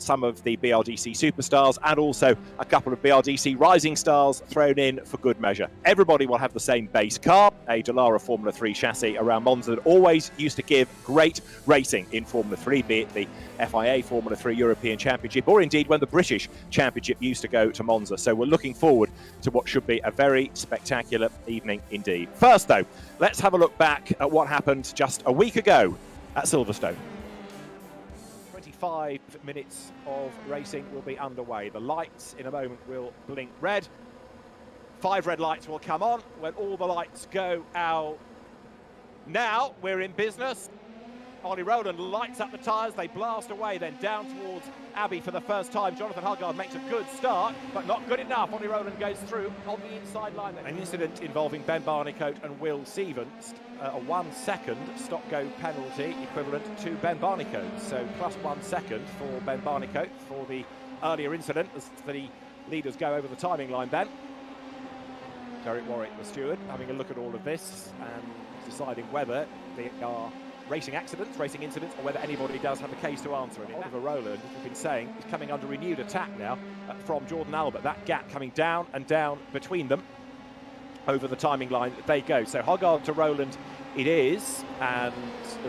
some of the BRDC superstars and also a couple of BRDC rising stars thrown in for good measure. Everybody will have the same base car, a Dallara Formula 3 chassis around Monza that always used to give great racing in Formula 3, be it the FIA Formula 3 European Championship or indeed when the British Championship used to go to Monza. So we're looking forward to what should be a very spectacular evening indeed. First though, let's have a look back at what happened just a week ago at Silverstone. 25 minutes of racing will be underway. The lights in a moment will blink red. 5 red lights will come on when all the lights go out. Now we're in business. Ollie Rowland lights up the tyres, they blast away, then down towards Abbey for the first time. Jonathan Huggard makes a good start, but not good enough. Ollie Rowland goes through on the inside line. An incident involving Ben Barnicoat and Will Stevens, a 1 second stop-go penalty equivalent to Ben Barnicoat. So plus 1 second for Ben Barnicoat for the earlier incident as the leaders go over the timing line then. Derek Warwick, the steward, having a look at all of this and deciding whether they are racing accidents, racing incidents, or whether anybody does have a case to answer. And Oliver Rowland, as we've been saying, is coming under renewed attack now from Jordan Albert. That gap coming down and down between them over the timing line they go. So Huggard to Rowland it is, and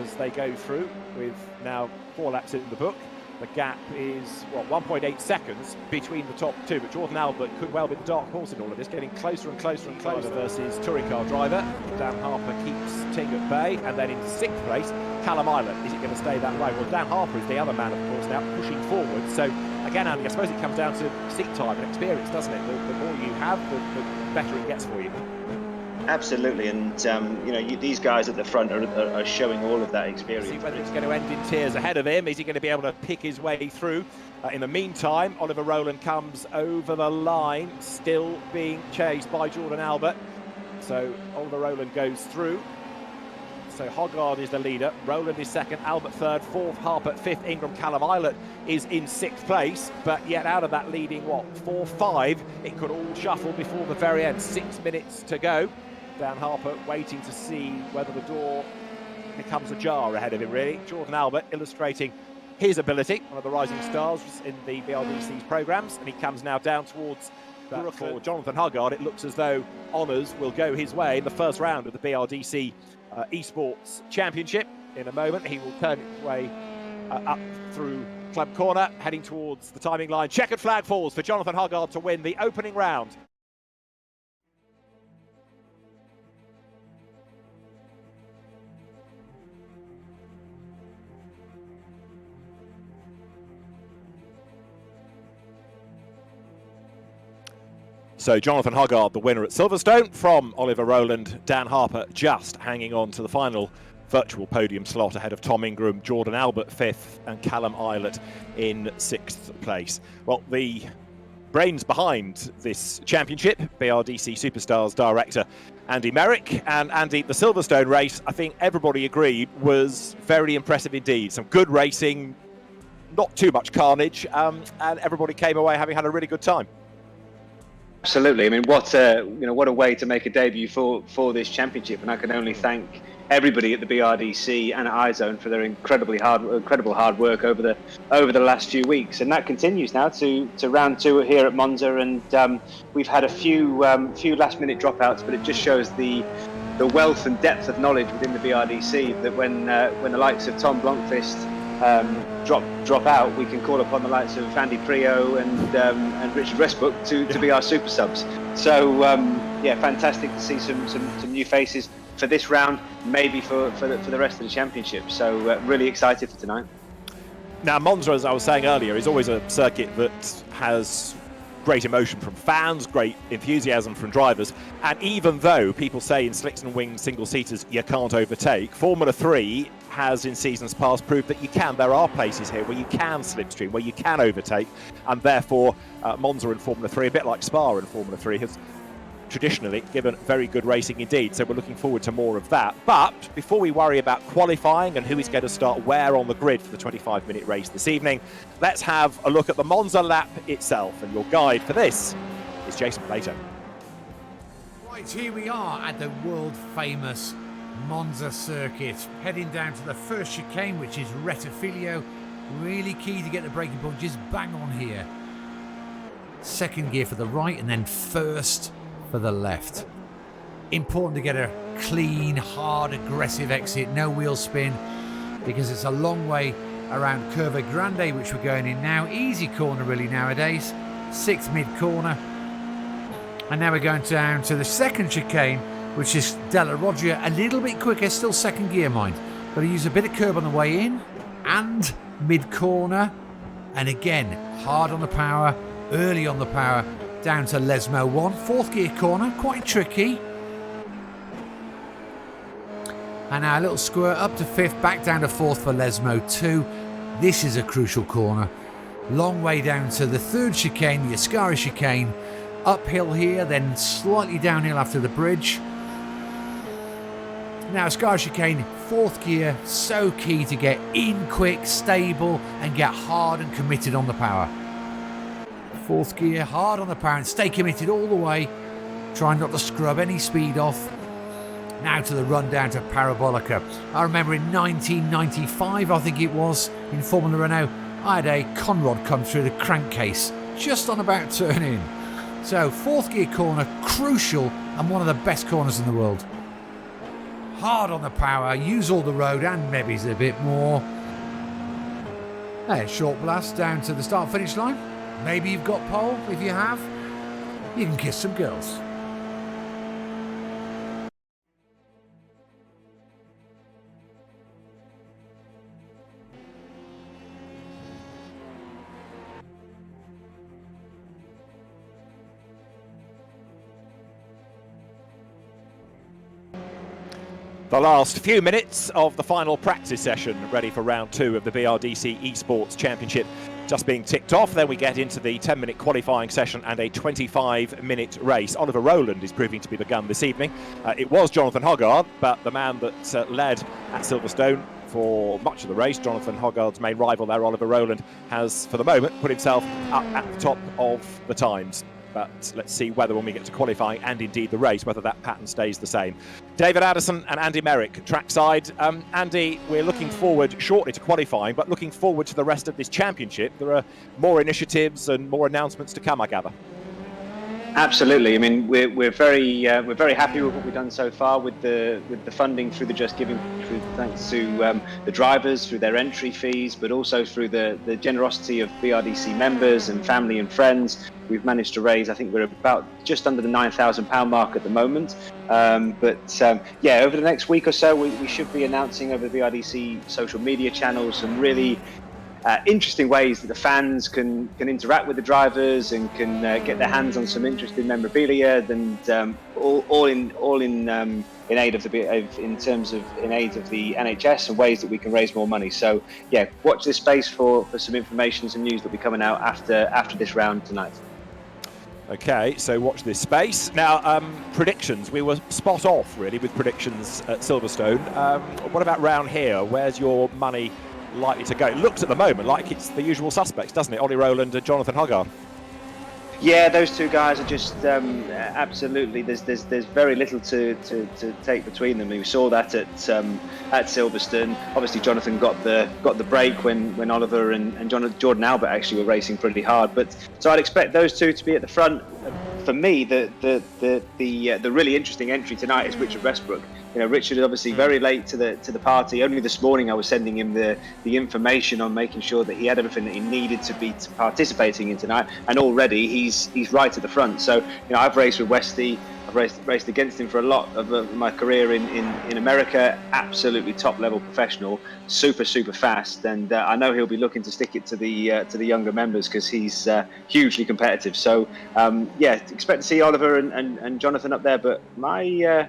as they go through with now 4 laps in the book, the gap is, what, 1.8 seconds between the top two, but Jordan Albert could well be the dark horse in all of this, getting closer and closer and closer versus touring car driver. Dan Harper keeps Ting at bay, and then in 6th place, Callum Islet. Is it going to stay that way? Well, Dan Harper is the other man, of course, now pushing forward. So, again, Andy, I suppose it comes down to seat time and experience, doesn't it? The more you have, the better it gets for you. Absolutely, and you know, these guys at the front are showing all of that experience. See whether it's going to end in tears ahead of him. Is he going to be able to pick his way through? In the meantime, Oliver Rowland comes over the line, still being chased by Jordan Albert. So Oliver Rowland goes through. So Hoggard is the leader, Rowland is 2nd, Albert 3rd, 4th, Harper 5th, Ingram Callum Islet is in 6th place, but yet out of that leading, 4-5, it could all shuffle before the very end. 6 minutes to go. Dan Harper waiting to see whether the door becomes ajar ahead of him, really. Jordan Albert illustrating his ability, one of the rising stars in the BRDC's programmes, and he comes now down towards that for Jonathan Huggard. It looks as though honours will go his way in the first round of the BRDC ESports Championship. In a moment, he will turn his way up through Club Corner, heading towards the timing line. Checkered flag falls for Jonathan Huggard to win the opening round. So Jonathan Huggard, the winner at Silverstone, from Oliver Rowland. Dan Harper just hanging on to the final virtual podium slot ahead of Tom Ingram, Jordan Albert 5th and Callum Islet in 6th place. Well, the brains behind this championship, BRDC Superstars director Andy Merrick. And Andy, the Silverstone race, I think everybody agreed, was very impressive indeed. Some good racing, not too much carnage, and everybody came away having had a really good time. Absolutely. I mean, what a way to make a debut for this championship, and I can only thank everybody at the BRDC and at iZone for their incredible hard work over the last few weeks, and that continues now to round 2 here at Monza, and we've had a few last minute dropouts, but it just shows the wealth and depth of knowledge within the BRDC that when the likes of Tom Blomqvist drop out, we can call upon the likes of Andy Prio and Richard Westbrook to be our super subs. So yeah, fantastic to see some new faces for this round, maybe for the rest of the championship. So really excited for tonight. Now Monza, as I was saying earlier, is always a circuit that has great emotion from fans, great enthusiasm from drivers, and even though people say in slicks and wings single-seaters you can't overtake, Formula 3 has in seasons past proved that you can. There are places here where you can slipstream, where you can overtake, and therefore Monza in Formula 3, a bit like Spa in Formula 3, has traditionally given very good racing indeed. So we're looking forward to more of that. But before we worry about qualifying and who is going to start where on the grid for the 25-minute race this evening, let's have a look at the Monza lap itself. And your guide for this is Jason Plato. Right, here we are at the world-famous Monza circuit, heading down to the first chicane, which is Rettifilo, Really key to get the braking point just bang on here. Second gear for the right and then first for the left. Important to get a clean, hard, aggressive exit, no wheel spin, because it's a long way around Curva Grande, which we're going in now. Easy corner really nowadays. 6th mid corner. And now we're going down to the second chicane, which is Della Roggia, a little bit quicker, still second gear, mind. Got to use a bit of curb on the way in and mid corner. And again, hard on the power, early on the power, down to Lesmo 1. 4th gear corner, quite tricky. And now a little squirt up to 5th, back down to 4th for Lesmo 2. This is a crucial corner. Long way down to the 3rd chicane, the Ascari chicane. Uphill here, then slightly downhill after the bridge. Now Ascari chicane, 4th gear, so key to get in quick, stable, and get hard and committed on the power. 4th gear, hard on the power and stay committed all the way. Try not to scrub any speed off. Now to the run down to Parabolica. I remember in 1995, I think it was, in Formula Renault, I had a Conrod come through the crankcase, just on about turn in. So 4th gear corner, crucial, and one of the best corners in the world. Hard on the power, use all the road and maybe a bit more. Hey, short blast down to the start finish line. Maybe you've got pole. If you have, you can kiss some girls. The last few minutes of the final practice session, ready for round 2 of the BRDC ESports Championship, just being ticked off. Then we get into the 10-minute qualifying session and a 25-minute race. Oliver Rowland is proving to be the gun this evening. It was Jonathan Hoggard, but the man that led at Silverstone for much of the race, Jonathan Hoggard's main rival there, Oliver Rowland, has for the moment put himself up at the top of the times. But let's see whether when we get to qualifying and indeed the race, whether that pattern stays the same. David Addison and Andy Merrick, trackside. Andy, we're looking forward shortly to qualifying, but looking forward to the rest of this championship. There are more initiatives and more announcements to come, I gather. Absolutely. I mean, we're very happy with what we've done so far with the funding through the Just Giving, thanks to the drivers through their entry fees, but also through the generosity of BRDC members and family and friends. We've managed to raise, I think we're about just under the £9,000 mark at the moment. Yeah, over the next week or so, we should be announcing over the BRDC social media channels some really interesting ways that the fans can interact with the drivers and can get their hands on some interesting memorabilia, and all in aid of the NHS and ways that we can raise more money. So yeah, watch this space for some information, some news that will be coming out after this round tonight. Okay, so watch this space. Now, predictions. We were spot off, really, with predictions at Silverstone. What about round here? Where's your money likely to go? It looks at the moment like it's the usual suspects, doesn't it? Ollie Rowland and Jonathan Hoggard. Yeah, those two guys are just absolutely. There's very little to take between them. We saw that at Silverstone. Obviously, Jonathan got the break when Oliver and Jordan Albert actually were racing pretty hard. But so I'd expect those two to be at the front. For me, the really interesting entry tonight is Richard Westbrook. You know, Richard is obviously very late to the party. Only this morning I was sending him the information on making sure that he had everything that he needed to be participating in tonight, and already he's right at the front. So, you know, I've raced with Westy. I've raced against him for a lot of my career in America. Absolutely top level professional, super fast, and I know he'll be looking to stick it to the younger members because he's hugely competitive. So yeah, expect to see Oliver and Jonathan up there, but my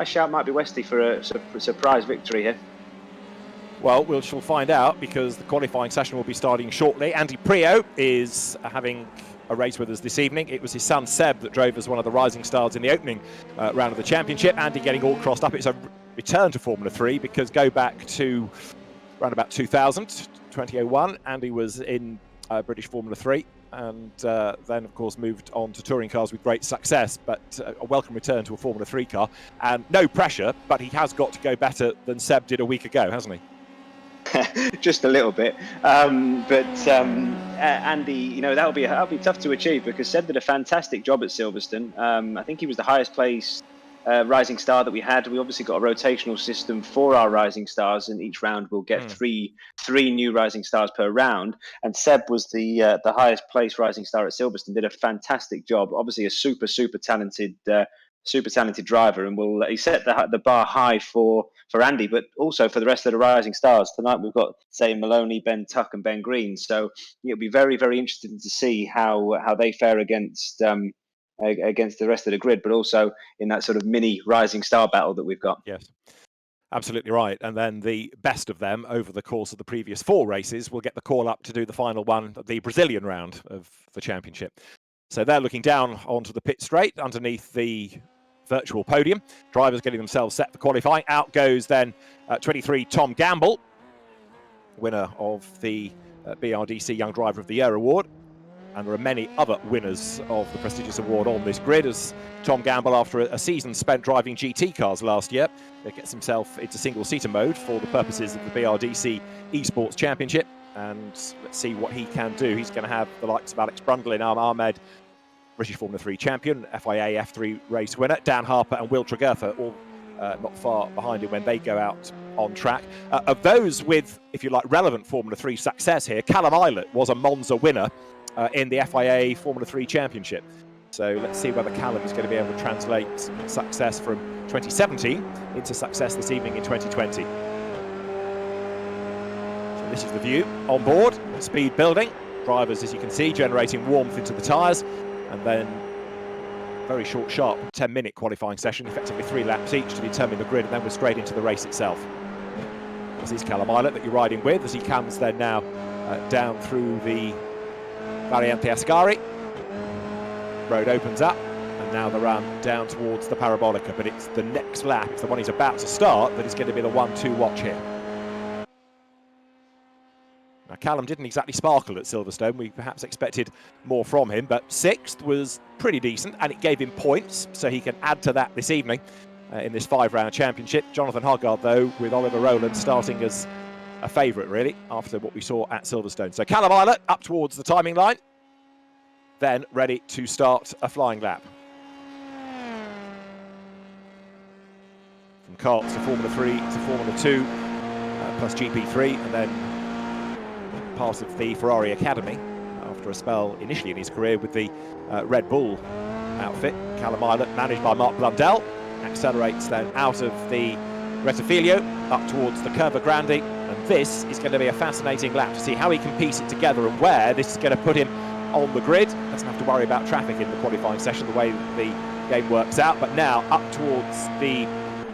shout might be Westy for a surprise victory here. Well, we shall find out because the qualifying session will be starting shortly. Andy Prio is having a race with us this evening. It was his son Seb that drove as one of the rising stars in the opening round of the championship. Andy getting all crossed up. It's a return to Formula 3 because go back to around about 2001, Andy was in British Formula 3. And then, of course, moved on to touring cars with great success, but a welcome return to a Formula 3 car. And no pressure, but he has got to go better than Seb did a week ago, hasn't he? Just a little bit. Andy, you know, that'll be tough to achieve because Seb did a fantastic job at Silverstone. I think he was the highest placed rising star that we had. We obviously got a rotational system for our rising stars, and each round we'll get three new rising stars per round. And Seb was the highest placed rising star at Silverstone. Did a fantastic job. Obviously, a super talented driver, and he set the bar high for Andy, but also for the rest of the rising stars. Tonight we've got, say, Maloney, Ben Tuck, and Ben Green. So it'll be very interesting to see how they fare against the rest of the grid, but also in that sort of mini rising star battle that we've got. Yes, absolutely right. And then the best of them over the course of the previous 4 races will get the call up to do the final one, the Brazilian round of the championship. So they're looking down onto the pit straight underneath the virtual podium. Drivers getting themselves set for qualifying. Out goes then 23 Tom Gamble, winner of the BRDC Young Driver of the Year award. And there are many other winners of the prestigious award on this grid, as Tom Gamble, after a season spent driving GT cars last year, gets himself into single-seater mode for the purposes of the BRDC ESports Championship. And let's see what he can do. He's going to have the likes of Alex Brundle in Ahmed, British Formula 3 champion, FIA F3 race winner, Dan Harper and Will Tregurtha, all not far behind him when they go out on track. Of those with, if you like, relevant Formula 3 success here, Callum Eilert was a Monza winner in the FIA Formula 3 Championship. So let's see whether Callum is going to be able to translate success from 2017 into success this evening in 2020. So this is the view on board, speed building. Drivers, as you can see, generating warmth into the tyres, and then very short, sharp 10-minute qualifying session, effectively 3 laps each to determine the grid, and then we're straight into the race itself. This is Callum Eilert that you're riding with as he comes then now down through the Variante Ascari. Road opens up, and now the run down towards the Parabolica, but it's the next lap, it's the one he's about to start, that is going to be the 1-2 watch here. Now, Callum didn't exactly sparkle at Silverstone. We perhaps expected more from him, but 6th was pretty decent, and it gave him points, so he can add to that this evening in this 5-round championship. Jonathan Hoggard, though, with Oliver Rowland starting as a favourite, really, after what we saw at Silverstone. So Callum Eilert up towards the timing line, then ready to start a flying lap. From karts to Formula 3 to Formula 2, plus GP3, and then part of the Ferrari Academy after a spell initially in his career with the Red Bull outfit. Callum Eilert, managed by Mark Blundell, accelerates then out of the Rettifilio up towards the Curva Grande, and this is going to be a fascinating lap to see how he can piece it together and where this is going to put him on the grid. Doesn't have to worry about traffic in the qualifying session the way the game works out, but now up towards the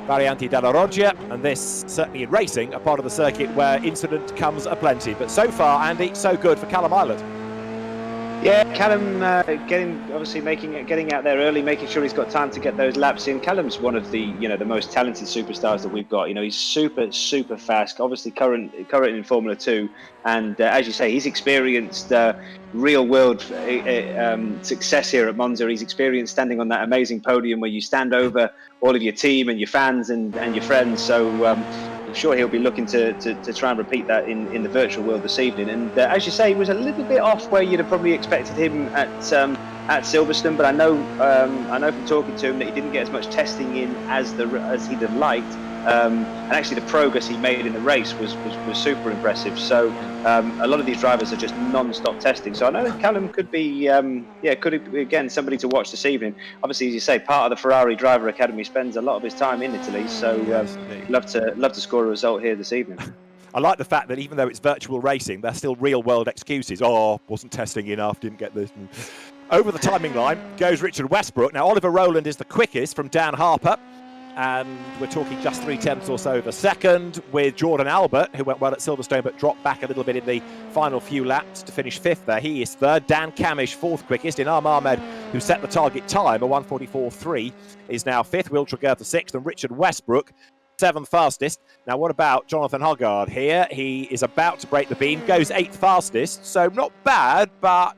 Variante della Roggia, and this, certainly in racing, a part of the circuit where incident comes aplenty. But so far, Andy, so good for Callum Eilert. Yeah, Callum getting out there early, making sure he's got time to get those laps in. Callum's one of the the most talented superstars that we've got. He's super fast. Obviously, current in Formula 2, and as you say, he's experienced real world success here at Monza. He's experienced standing on that amazing podium where you stand over all of your team and your fans and your friends. So I'm sure he'll be looking to try and repeat that in the virtual world this evening. And as you say, he was a little bit off where you'd have probably expected him at Silverstone, but I know from talking to him that he didn't get as much testing in as he'd have liked. And actually, the progress he made in the race was super impressive. So a lot of these drivers are just non-stop testing. So I know Callum could be, could be, again, somebody to watch this evening. Obviously, as you say, part of the Ferrari Driver Academy spends a lot of his time in Italy. So love to score a result here this evening. I like the fact that even though it's virtual racing, they're still real-world excuses. Oh, wasn't testing enough, didn't get this. Over the timing line goes Richard Westbrook. Now, Oliver Rowland is the quickest from Dan Harper, and we're talking just 0.3 or so of a second, with Jordan Albert, who went well at Silverstone but dropped back a little bit in the final few laps to finish 5th there. He is 3rd. Dan Camish, 4th quickest. Inam Ahmed, who set the target time, a 1:44.3, is now 5th. Will Tregurtha 6th, and Richard Westbrook 7th fastest. Now, what about Jonathan Hoggard here? He is about to break the beam, goes 8th fastest, so not bad, but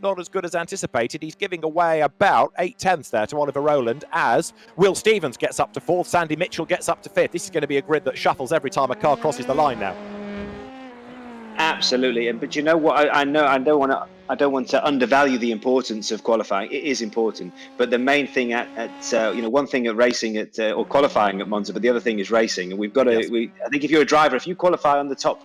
not as good as anticipated. He's giving away about 0.8 there to Oliver Rowland, as Will Stevens gets up to 4th, Sandy Mitchell gets up to 5th. This is going to be a grid that shuffles every time a car crosses the line now. Absolutely, but you know what? I know I don't want to undervalue the importance of qualifying. It is important, but the main thing at one thing at racing or qualifying at Monza, but the other thing is racing. And we've got to. Yes. I think if you're a driver, if you qualify on the top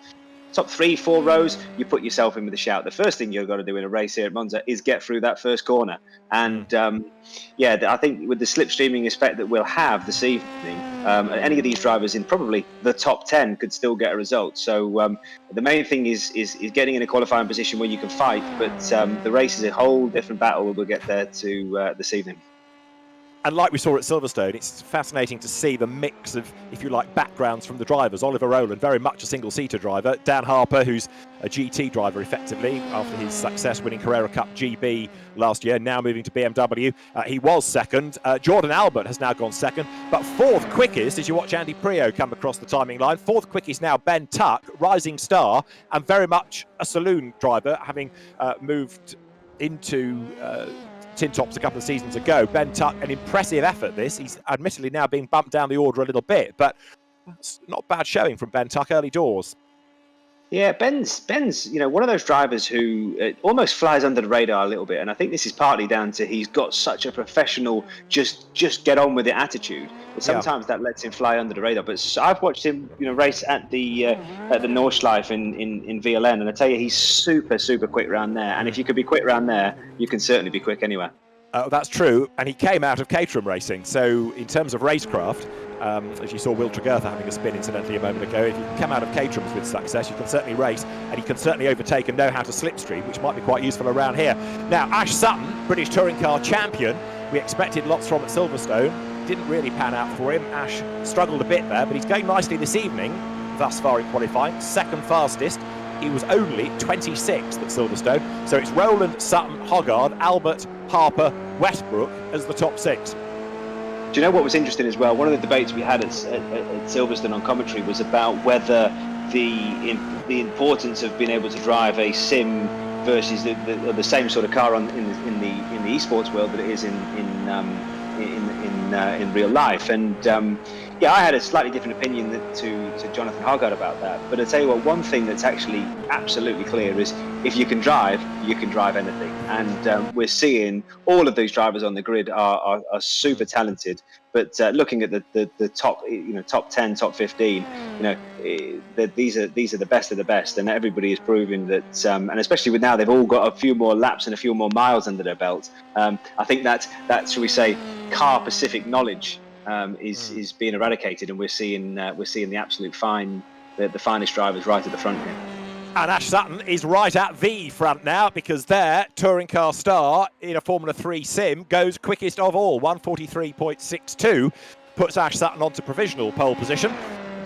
3-4 rows, you put yourself in with a shout. The first thing you've got to do in a race here at Monza is get through that first corner. And I think with the slipstreaming effect that we'll have this evening, any of these drivers in probably the top 10 could still get a result. So the main thing is getting in a qualifying position where you can fight. But the race is a whole different battle. We'll get there to this evening. And like we saw at Silverstone, it's fascinating to see the mix of, if you like, backgrounds from the drivers. Oliver Rowland, very much a single-seater driver. Dan Harper, who's a GT driver effectively after his success winning Carrera Cup GB last year, now moving to BMW. He was second. Jordan Albert has now gone second. But fourth quickest, as you watch Andy Prio come across the timing line, fourth quickest now Ben Tuck, rising star, and very much a saloon driver, having moved into tin tops a couple of seasons ago. Ben Tuck, an impressive effort this. He's admittedly now being bumped down the order a little bit, but it's not a bad showing from Ben Tuck early doors. Yeah, Ben's one of those drivers who almost flies under the radar a little bit, and I think this is partly down to he's got such a professional just get on with it attitude. But sometimes that lets him fly under the radar. But I've watched him race at the Nordschleife in VLN, and I tell you, he's super quick around there. And if you could be quick around there, you can certainly be quick anywhere. That's true, and he came out of Caterham racing, so in terms of racecraft, as you saw Will Tregurtha having a spin incidentally a moment ago, if you can come out of Caterham's with success, you can certainly race, and you can certainly overtake and know how to slipstream, which might be quite useful around here. Now, Ash Sutton, British Touring Car champion, we expected lots from at Silverstone, didn't really pan out for him. Ash struggled a bit there, but he's going nicely this evening, thus far in qualifying, second fastest. He was only 26th at Silverstone, so it's Rowland, Sutton, Hoggard, Albert, Harper, Westbrook as the top six. Do you know what was interesting as well? One of the debates we had at Silverstone on commentary was about whether the importance of being able to drive a sim versus the same sort of car in the esports world that it is in real life. And I had a slightly different opinion to Jonathan Hoggard about that. But I tell you what, one thing that's actually absolutely clear is if you can drive anything. And we're seeing all of these drivers on the grid are super talented. But looking at the top, top 10, top 15, these are the best of the best, and everybody is proving that. And especially with now, they've all got a few more laps and a few more miles under their belt. I think that shall we say, car Pacific knowledge is being eradicated, and we're seeing the absolute the finest drivers right at the front here. And Ash Sutton is right at the front now, because their touring car star in a Formula 3 sim goes quickest of all. 143.62 puts Ash Sutton onto provisional pole position.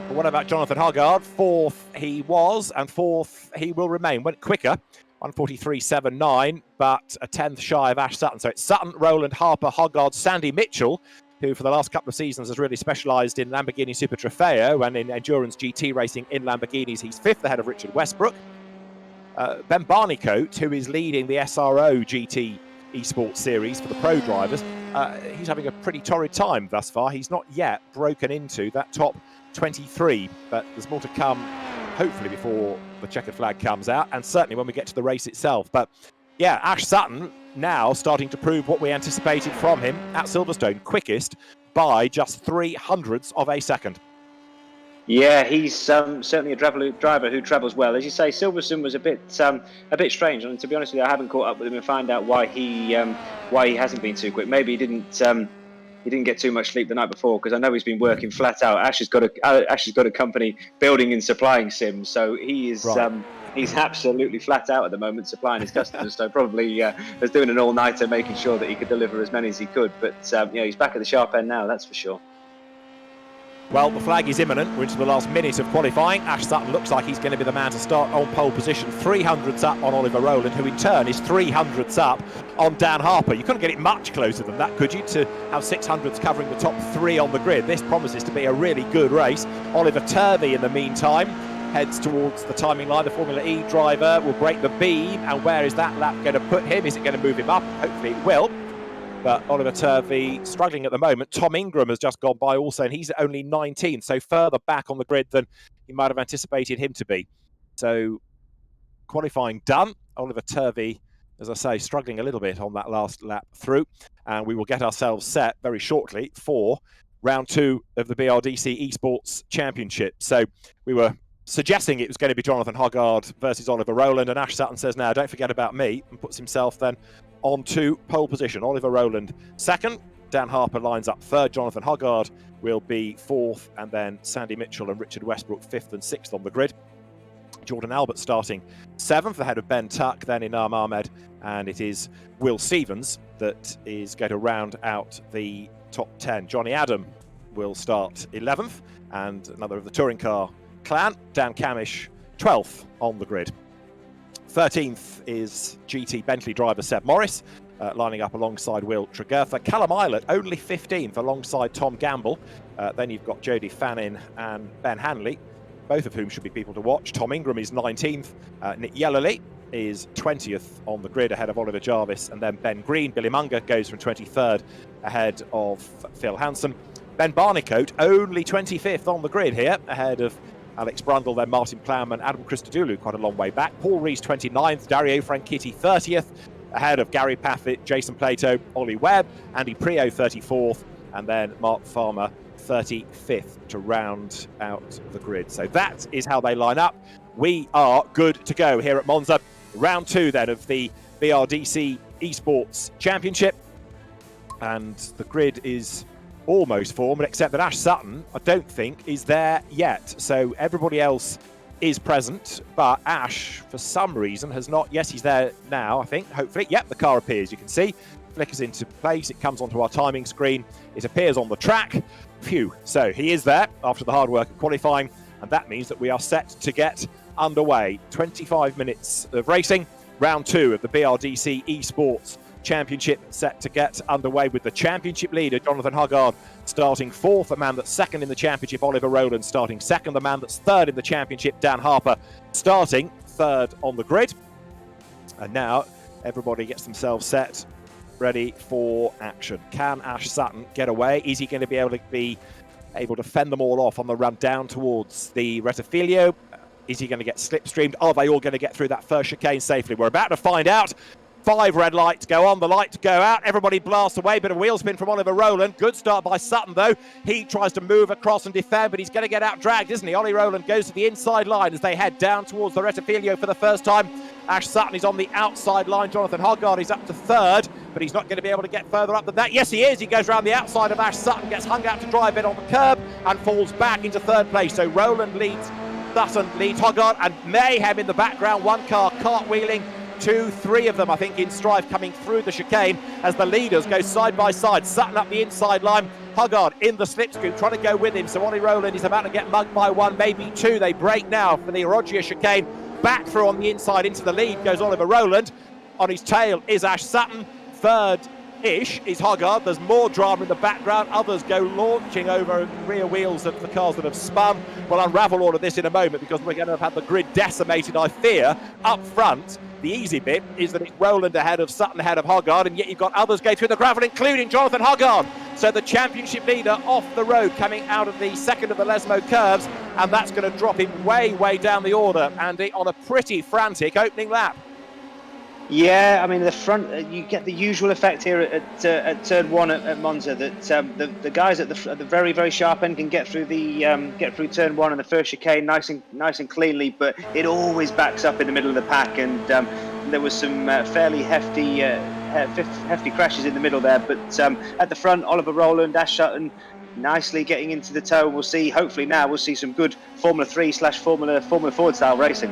But what about Jonathan Hoggard? Fourth he was, and fourth he will remain. Went quicker, 143.79, but a tenth shy of Ash Sutton. So it's Sutton, Rowland, Harper, Hoggard, Sandy Mitchell, who for the last couple of seasons has really specialised in Lamborghini Super Trofeo and in endurance GT racing in Lamborghinis. He's fifth ahead of Richard Westbrook. Ben Barneycoat, who is leading the SRO GT eSports series for the pro drivers, he's having a pretty torrid time thus far. He's not yet broken into that top 23, but there's more to come, hopefully, before the checkered flag comes out, and certainly when we get to the race itself. But yeah, Ash Sutton now starting to prove what we anticipated from him at Silverstone, quickest by just 0.03 of a second. Yeah, he's certainly a driver who travels well. As you say, Silverstone was a bit strange, and to be honest with you, I haven't caught up with him and find out why he hasn't been too quick. Maybe he didn't get too much sleep the night before, because I know he's been working flat out. Ash has got a company building and supplying sims, so he is. Right. He's absolutely flat out at the moment supplying his customers, so probably was doing an all-nighter making sure that he could deliver as many as he could. But he's back at the sharp end now, that's for sure. Well, the flag is imminent. We're into the last minute of qualifying. Ash Sutton looks like he's going to be the man to start on pole position. 300ths up on Oliver Rowland, who in turn is 300ths up on Dan Harper. You couldn't get it much closer than that, could you, to have 600ths covering the top three on the grid? This promises to be a really good race. Oliver Turvey, in the meantime, heads towards the timing line. The Formula E driver will break the beam, and where is that lap going to put him? Is it going to move him up? Hopefully it will. But Oliver Turvey struggling at the moment. Tom Ingram has just gone by also, and he's only 19, so further back on the grid than he might have anticipated him to be. So qualifying done. Oliver Turvey, as I say, struggling a little bit on that last lap through. And we will get ourselves set very shortly for round 2 of the BRDC ESports Championship. So we were suggesting it was going to be Jonathan Hoggard versus Oliver Rowland, and Ash Sutton says, "Now, don't forget about me," and puts himself then onto pole position. Oliver Rowland second, Dan Harper lines up third, Jonathan Hoggard will be fourth, and then Sandy Mitchell and Richard Westbrook 5th and 6th on the grid. Jordan Albert starting 7th ahead of Ben Tuck, then Inam Ahmed, and it is Will Stevens that is going to round out the top 10. Johnny Adam will start 11th, and another of the touring car clan, Dan Camish, 12th on the grid. 13th is GT Bentley driver Seb Morris, lining up alongside Will Tregurtha. Callum Eilert only 15th alongside Tom Gamble. Then you've got Jody Fannin and Ben Hanley, both of whom should be people to watch. Tom Ingram is 19th. Nick Yellerly is 20th on the grid ahead of Oliver Jarvis, and then Ben Green. Billy Munger goes from 23rd ahead of Phil Hansen. Ben Barnicoat only 25th on the grid here ahead of Alex Brundle, then Martin Plowman, Adam Christodoulou quite a long way back. Paul Rees 29th, Dario Franchitti 30th ahead of Gary Paffett, Jason Plato, Ollie Webb, Andy Prio 34th, and then Mark Farmer 35th to round out the grid. So that is how they line up. We are good to go here at Monza. Round 2 then of the BRDC ESports Championship. And the grid is almost formed, except that Ash Sutton, I don't think, is there yet. So everybody else is present, but Ash, for some reason, has not. Yes, he's there now, I think, hopefully. Yep, the car appears, you can see. Flickers into place, it comes onto our timing screen, it appears on the track. Phew. So he is there after the hard work of qualifying, and that means that we are set to get underway. 25 minutes of racing, round 2 of the BRDC ESports Championship set to get underway with the championship leader, Jonathan Hoggard, starting 4th, the man that's 2nd in the championship, Oliver Rowland, starting 2nd, the man that's 3rd in the championship, Dan Harper, starting 3rd on the grid. And now everybody gets themselves set, ready for action. Can Ash Sutton get away? Is he going to be able to fend them all off on the run down towards the Rettifilio? Is he going to get slipstreamed? Are they all going to get through that first chicane safely? We're about to find out. 5 red lights go on, the lights go out, everybody blasts away, bit of wheel spin from Oliver Rowland. Good start by Sutton though. He tries to move across and defend, but he's going to get out dragged, isn't he? Ollie Rowland goes to the inside line as they head down towards the Rettifilio for the first time. Ash Sutton is on the outside line. Jonathan Hoggard is up to 3rd, but he's not going to be able to get further up than that. Yes, he is. He goes around the outside of Ash Sutton, gets hung out to dry a bit on the curb and falls back into 3rd place. So Rowland leads, Sutton leads Hoggard, and Mayhem in the background. One car cartwheeling, 2, 3 of them, I think, in strife coming through the chicane as the leaders go side by side. Sutton up the inside line, Hoggard in the slipstream, trying to go with him. So Ollie Rowland is about to get mugged by 1, maybe 2. They break now for the Erogia chicane. Back through on the inside into the lead goes Oliver Rowland. On his tail is Ash Sutton. 3rd-ish is Hoggard. There's more drama in the background. Others go launching over rear wheels of the cars that have spun. We'll unravel all of this in a moment because we're going to have had the grid decimated, I fear, up front. The easy bit is that it's Rowland ahead of Sutton, ahead of Hoggard, and yet you've got others go through the gravel, including Jonathan Hoggard. So the championship leader off the road coming out of the 2nd of the Lesmo curves, and that's going to drop him way, way down the order, Andy, on a pretty frantic opening lap. Yeah, I mean, the front, you get the usual effect here at turn 1 at Monza, that the guys at the very, very sharp end can get through turn 1 and the first chicane nice and cleanly, but it always backs up in the middle of the pack, and there was some fairly hefty crashes in the middle there. But at the front, Oliver Rowland, Ash Sutton, nicely getting into the toe. We'll see. Hopefully, now we'll see some good Formula 3/Formula Ford style racing.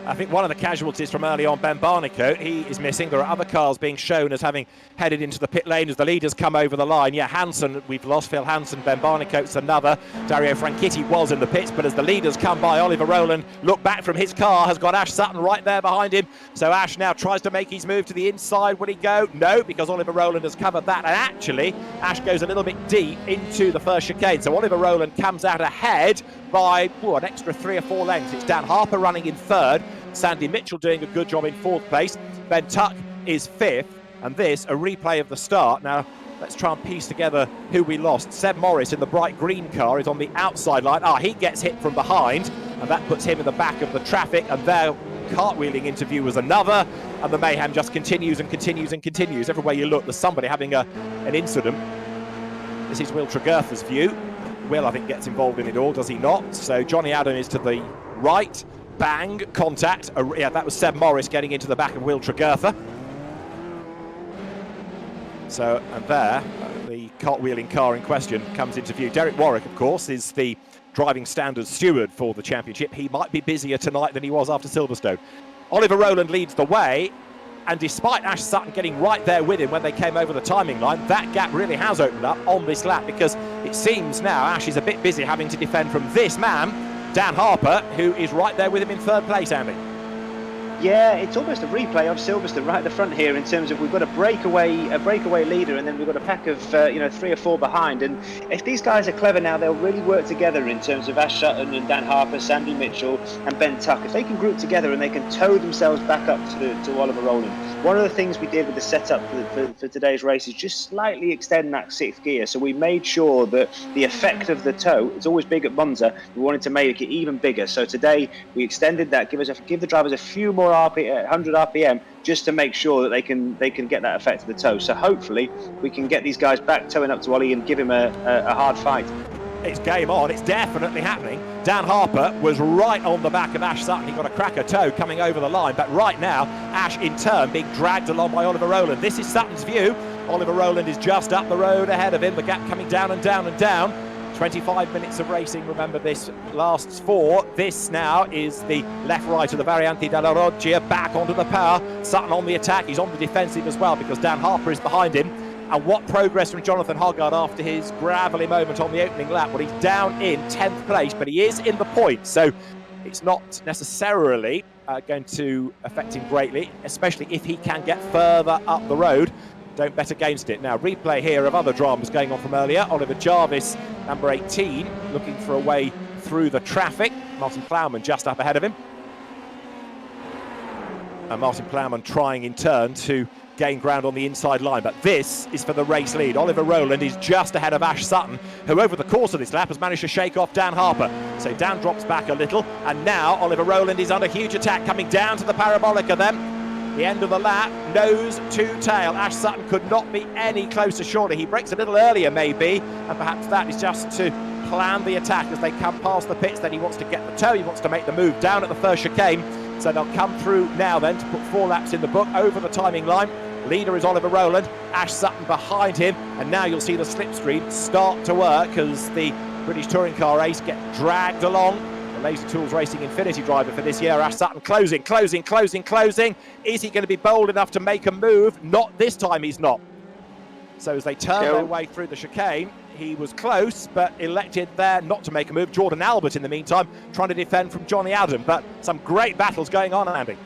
I think one of the casualties from early on, Ben Barnicoat, he is missing. There are other cars being shown as having headed into the pit lane as the leaders come over the line. Yeah, Hansen, we've lost Phil Hansen. Ben Barnicoat's another. Dario Franchitti was in the pits, but as the leaders come by, Oliver Rowland, look back from his car, has got Ash Sutton right there behind him. So Ash now tries to make his move to the inside. Will he go? No, because Oliver Rowland has covered that. And actually, Ash goes a little bit deep into the first chicane. So Oliver Rowland comes out ahead by an extra 3 or 4 lengths. It's Dan Harper running in 3rd. Sandy Mitchell doing a good job in 4th place. Ben Tuck is 5th. And this, a replay of the start. Now, let's try and piece together who we lost. Seb Morris in the bright green car is on the outside line. He gets hit from behind, and that puts him in the back of the traffic. And there cartwheeling into view was another, and the mayhem just continues and continues and continues. Everywhere you look, there's somebody having an incident. This is Will Tregertha's view. Will, I think, gets involved in it all, does he not? So Johnny Adam is to the right. Bang, contact. Yeah, that was Seb Morris getting into the back of Will Tregertha. So, and there, the cartwheeling car in question comes into view. Derek Warwick, of course, is the driving standards steward for the championship. He might be busier tonight than he was after Silverstone. Oliver Rowland leads the way, and despite Ash Sutton getting right there with him when they came over the timing line, that gap really has opened up on this lap, because it seems now Ash is a bit busy having to defend from this man, Dan Harper, who is right there with him in third place, Andy. Yeah, it's almost a replay of Silverstone right at the front here, in terms of we've got a breakaway leader, and then we've got a pack of 3 or 4 behind. And if these guys are clever now, they'll really work together in terms of Ash Sutton and Dan Harper, Sandy Mitchell and Ben Tuck. If they can group together and they can tow themselves back up to Oliver Rowland. One of the things we did with the setup for today's race is just slightly extend that 6th gear. So we made sure that the effect of the tow, it's always big at Monza, we wanted to make it even bigger. So today we extended that, give the drivers a few more 100 RPM, just to make sure that they can get that effect of the tow. So hopefully we can get these guys back towing up to Ollie and give him a hard fight. It's game on, it's definitely happening. Dan Harper was right on the back of Ash Sutton. He got a cracker toe coming over the line, but right now Ash in turn being dragged along by Oliver Rowland. This is Sutton's view. Oliver Rowland is just up the road ahead of him, the gap coming down and down and down. 25 minutes of racing, remember this lasts 4. This now is the left-right of the Variante della Roggia, back onto the power. Sutton on the attack, he's on the defensive as well, because Dan Harper is behind him. And what progress from Jonathan Hoggard after his gravelly moment on the opening lap. Well, he's down in 10th place, but he is in the points, so it's not necessarily going to affect him greatly, especially if he can get further up the road. Don't bet against it. Now, replay here of other dramas going on from earlier. Oliver Jarvis, number 18, looking for a way through the traffic. Martin Plowman just up ahead of him. And Martin Plowman trying in turn to gain ground on the inside line. But this is for the race lead. Oliver Rowland is just ahead of Ash Sutton, who over the course of this lap has managed to shake off Dan Harper. So Dan drops back a little. And now Oliver Rowland is under huge attack, coming down to the Parabolica then. The end of the lap, nose to tail. Ash Sutton could not be any closer, surely. He breaks a little earlier, maybe, and perhaps that is just to plan the attack as they come past the pits. Then he wants to get the tow, he wants to make the move down at the first chicane. So they'll come through now then to put 4 laps in the book over the timing line. Leader is Oliver Rowland, Ash Sutton behind him, and now you'll see the slipstream start to work as the British Touring Car race get dragged along. Laser Tools Racing Infinity driver for this year. Ash Sutton closing. Is he going to be bold enough to make a move? Not this time, he's not. So as they turn their way through the chicane, he was close, but elected there not to make a move. Jordan Albert, in the meantime, trying to defend from Johnny Adam. But some great battles going on, Andy.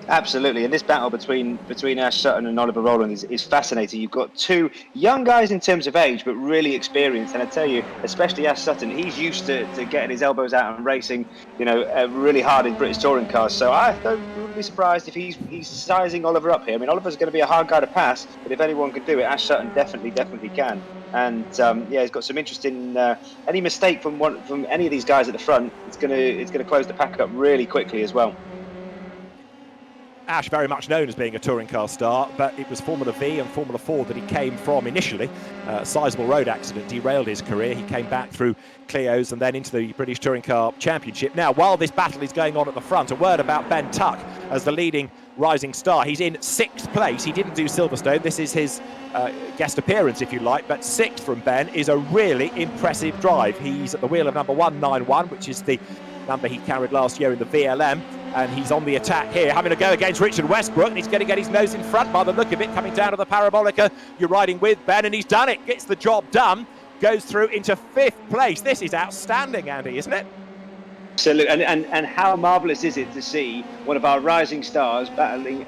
Absolutely, and this battle between Ash Sutton and Oliver Rowland is fascinating. You've got 2 young guys in terms of age, but really experienced. And I tell you, especially Ash Sutton, he's used to getting his elbows out and racing, really hard in British touring cars. So I wouldn't be surprised if he's sizing Oliver up here. I mean, Oliver's going to be a hard guy to pass, but if anyone can do it, Ash Sutton definitely can. And he's got some interesting. Any mistake from any of these guys at the front, it's going to close the pack up really quickly as well. Ash very much known as being a touring car star, but it was Formula V and Formula 4 that he came from initially. A sizable road accident derailed his career. He came back through Clio's and then into the British Touring Car Championship. Now, while this battle is going on at the front, a word about Ben Tuck as the leading rising star. He's in 6th place. He didn't do Silverstone. This is his guest appearance, if you like, but 6th from Ben is a really impressive drive. He's at the wheel of number 191, which is the number he carried last year in the VLM, and he's on the attack here, having a go against Richard Westbrook, and he's going to get his nose in front by the look of it, coming down to the Parabolica. You're riding with Ben, and he's done it, gets the job done, goes through into 5th place. This is outstanding, Andy, isn't it? Absolutely, and how marvellous is it to see one of our rising stars battling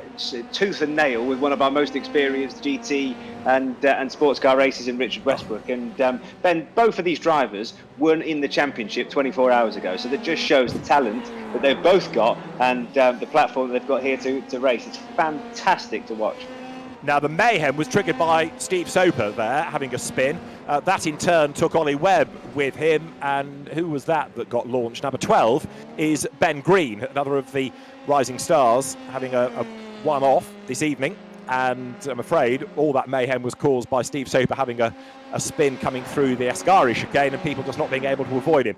tooth and nail with one of our most experienced GT and sports car races in Richard Westbrook. And Ben, both of these drivers weren't in the championship 24 hours ago, so that just shows the talent that they've both got and the platform that they've got here to race. It's fantastic to watch. Now the mayhem was triggered by Steve Soper there having a spin. That in turn took Ollie Webb with him, and who was that got launched? Number 12 is Ben Green, another of the rising stars, having a one-off this evening. And I'm afraid all that mayhem was caused by Steve Soper having a spin coming through the Ascari chicane and people just not being able to avoid him.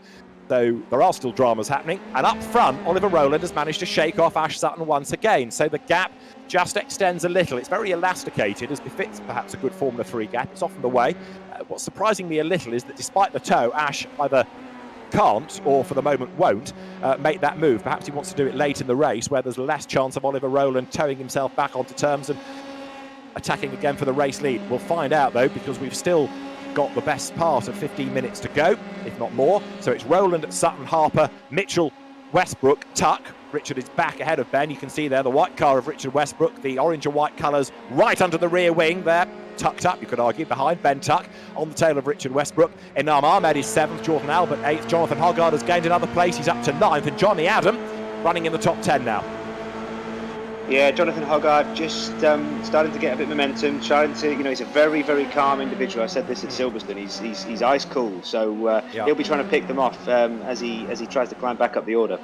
So there are still dramas happening. And up front, Oliver Rowland has managed to shake off Ash Sutton once again. So the gap just extends a little. It's very elasticated, as befits perhaps a good Formula 3 gap. It's often the way. What's surprising me a little is that despite the tow, Ash either can't, or for the moment won't, make that move. Perhaps he wants to do it late in the race where there's less chance of Oliver Rowland towing himself back onto terms and attacking again for the race lead. We'll find out though, because we've still got the best part of 15 minutes to go, if not more. So it's Rowland, Sutton, Harper, Mitchell, Westbrook, Tuck. Richard is back ahead of Ben. You can see there the white car of Richard Westbrook, the orange and white colours right under the rear wing there, tucked up, you could argue, behind Ben Tuck, on the tail of Richard Westbrook. Inam Ahmed is 7th, Jordan Albert 8th, Jonathan Hoggard has gained another place, he's up to 9th, and Johnny Adam running in the top 10 now. Yeah, Jonathan Hoggard just starting to get a bit of momentum, trying to, he's a very, very calm individual. I said this at Silverstone, he's ice cool, so he'll be trying to pick them off as he tries to climb back up the order.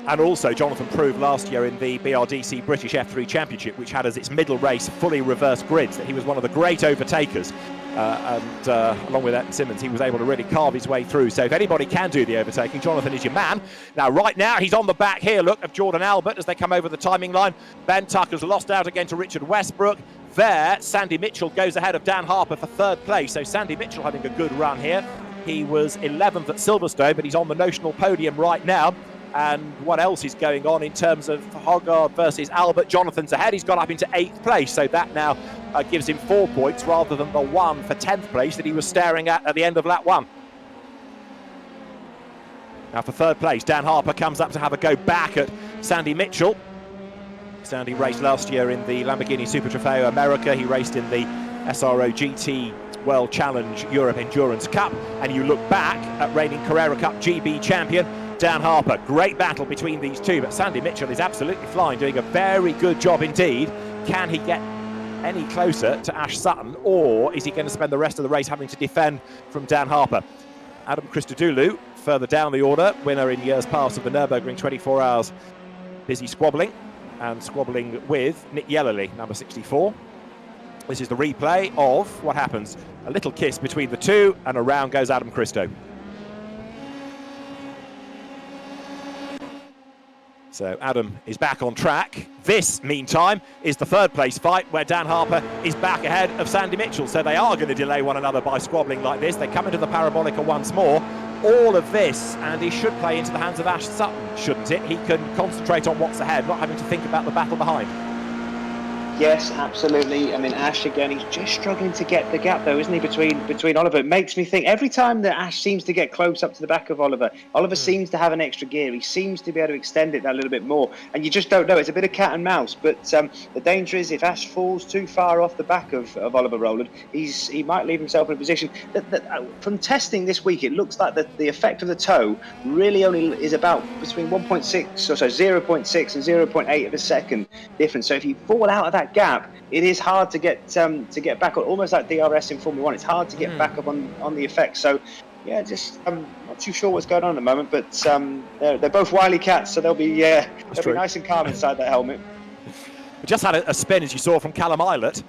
And also, Jonathan proved last year in the BRDC British F3 Championship, which had as its middle race fully reversed grids, that he was one of the great overtakers. And along with Ed Simmons, he was able to really carve his way through. So if anybody can do the overtaking, Jonathan is your man. Now, right now, he's on the back here, look, of Jordan Albert as they come over the timing line. Ben Tucker's lost out again to Richard Westbrook. There, Sandy Mitchell goes ahead of Dan Harper for 3rd place. So Sandy Mitchell having a good run here. He was 11th at Silverstone, but he's on the notional podium right now. And what else is going on in terms of Hoggard versus Albert? Jonathan's ahead. He's got up into 8th place. So that now gives him 4 points rather than the 1 for 10th place that he was staring at the end of lap 1. Now for 3rd place, Dan Harper comes up to have a go back at Sandy Mitchell. Sandy raced last year in the Lamborghini Super Trofeo America. He raced in the SRO GT World Challenge Europe Endurance Cup. And you look back at reigning Carrera Cup GB champion Dan Harper. Great battle between these two, but Sandy Mitchell is absolutely flying, doing a very good job indeed. Can he get any closer to Ash Sutton, or is he going to spend the rest of the race having to defend from Dan Harper? Adam Christodoulou, further down the order, winner in years past of the Nürburgring 24 Hours, busy squabbling with Nick Yellerly, number 64. This is the replay of what happens. A little kiss between the two, and around goes Adam Christo. So Adam is back on track. This, meantime, is the 3rd place fight where Dan Harper is back ahead of Sandy Mitchell. So they are going to delay one another by squabbling like this. They come into the Parabolica once more. All of this, and he should play into the hands of Ash Sutton, shouldn't it? He can concentrate on what's ahead, not having to think about the battle behind. Yes, absolutely. I mean, Ash again, he's just struggling to get the gap though, isn't he, between Oliver? It makes me think every time that Ash seems to get close up to the back of Oliver seems to have an extra gear. He seems to be able to extend it that little bit more, and you just don't know. It's a bit of cat and mouse, but the danger is if Ash falls too far off the back of Oliver Rowland, he might leave himself in a position that from testing this week, it looks like that the effect of the tow really only is about between 0.6 and 0.8 of a second difference. So if you fall out of that gap, it is hard to get back on, almost like DRS in Formula 1. It's hard to get back up on the effects. So yeah, just I'm not too sure what's going on at the moment, but they're both wily cats, so they'll be nice and calm inside that helmet. We just had a spin, as you saw, from Callum Eilert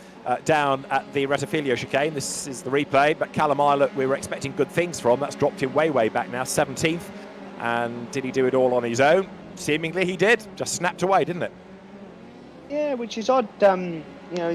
down at the Rettifilio chicane. This is the replay, but Callum Eilert, we were expecting good things from. That's dropped him way back now, 17th. And did he do it all on his own? Seemingly he did. Just snapped away, didn't it? Yeah, which is odd. You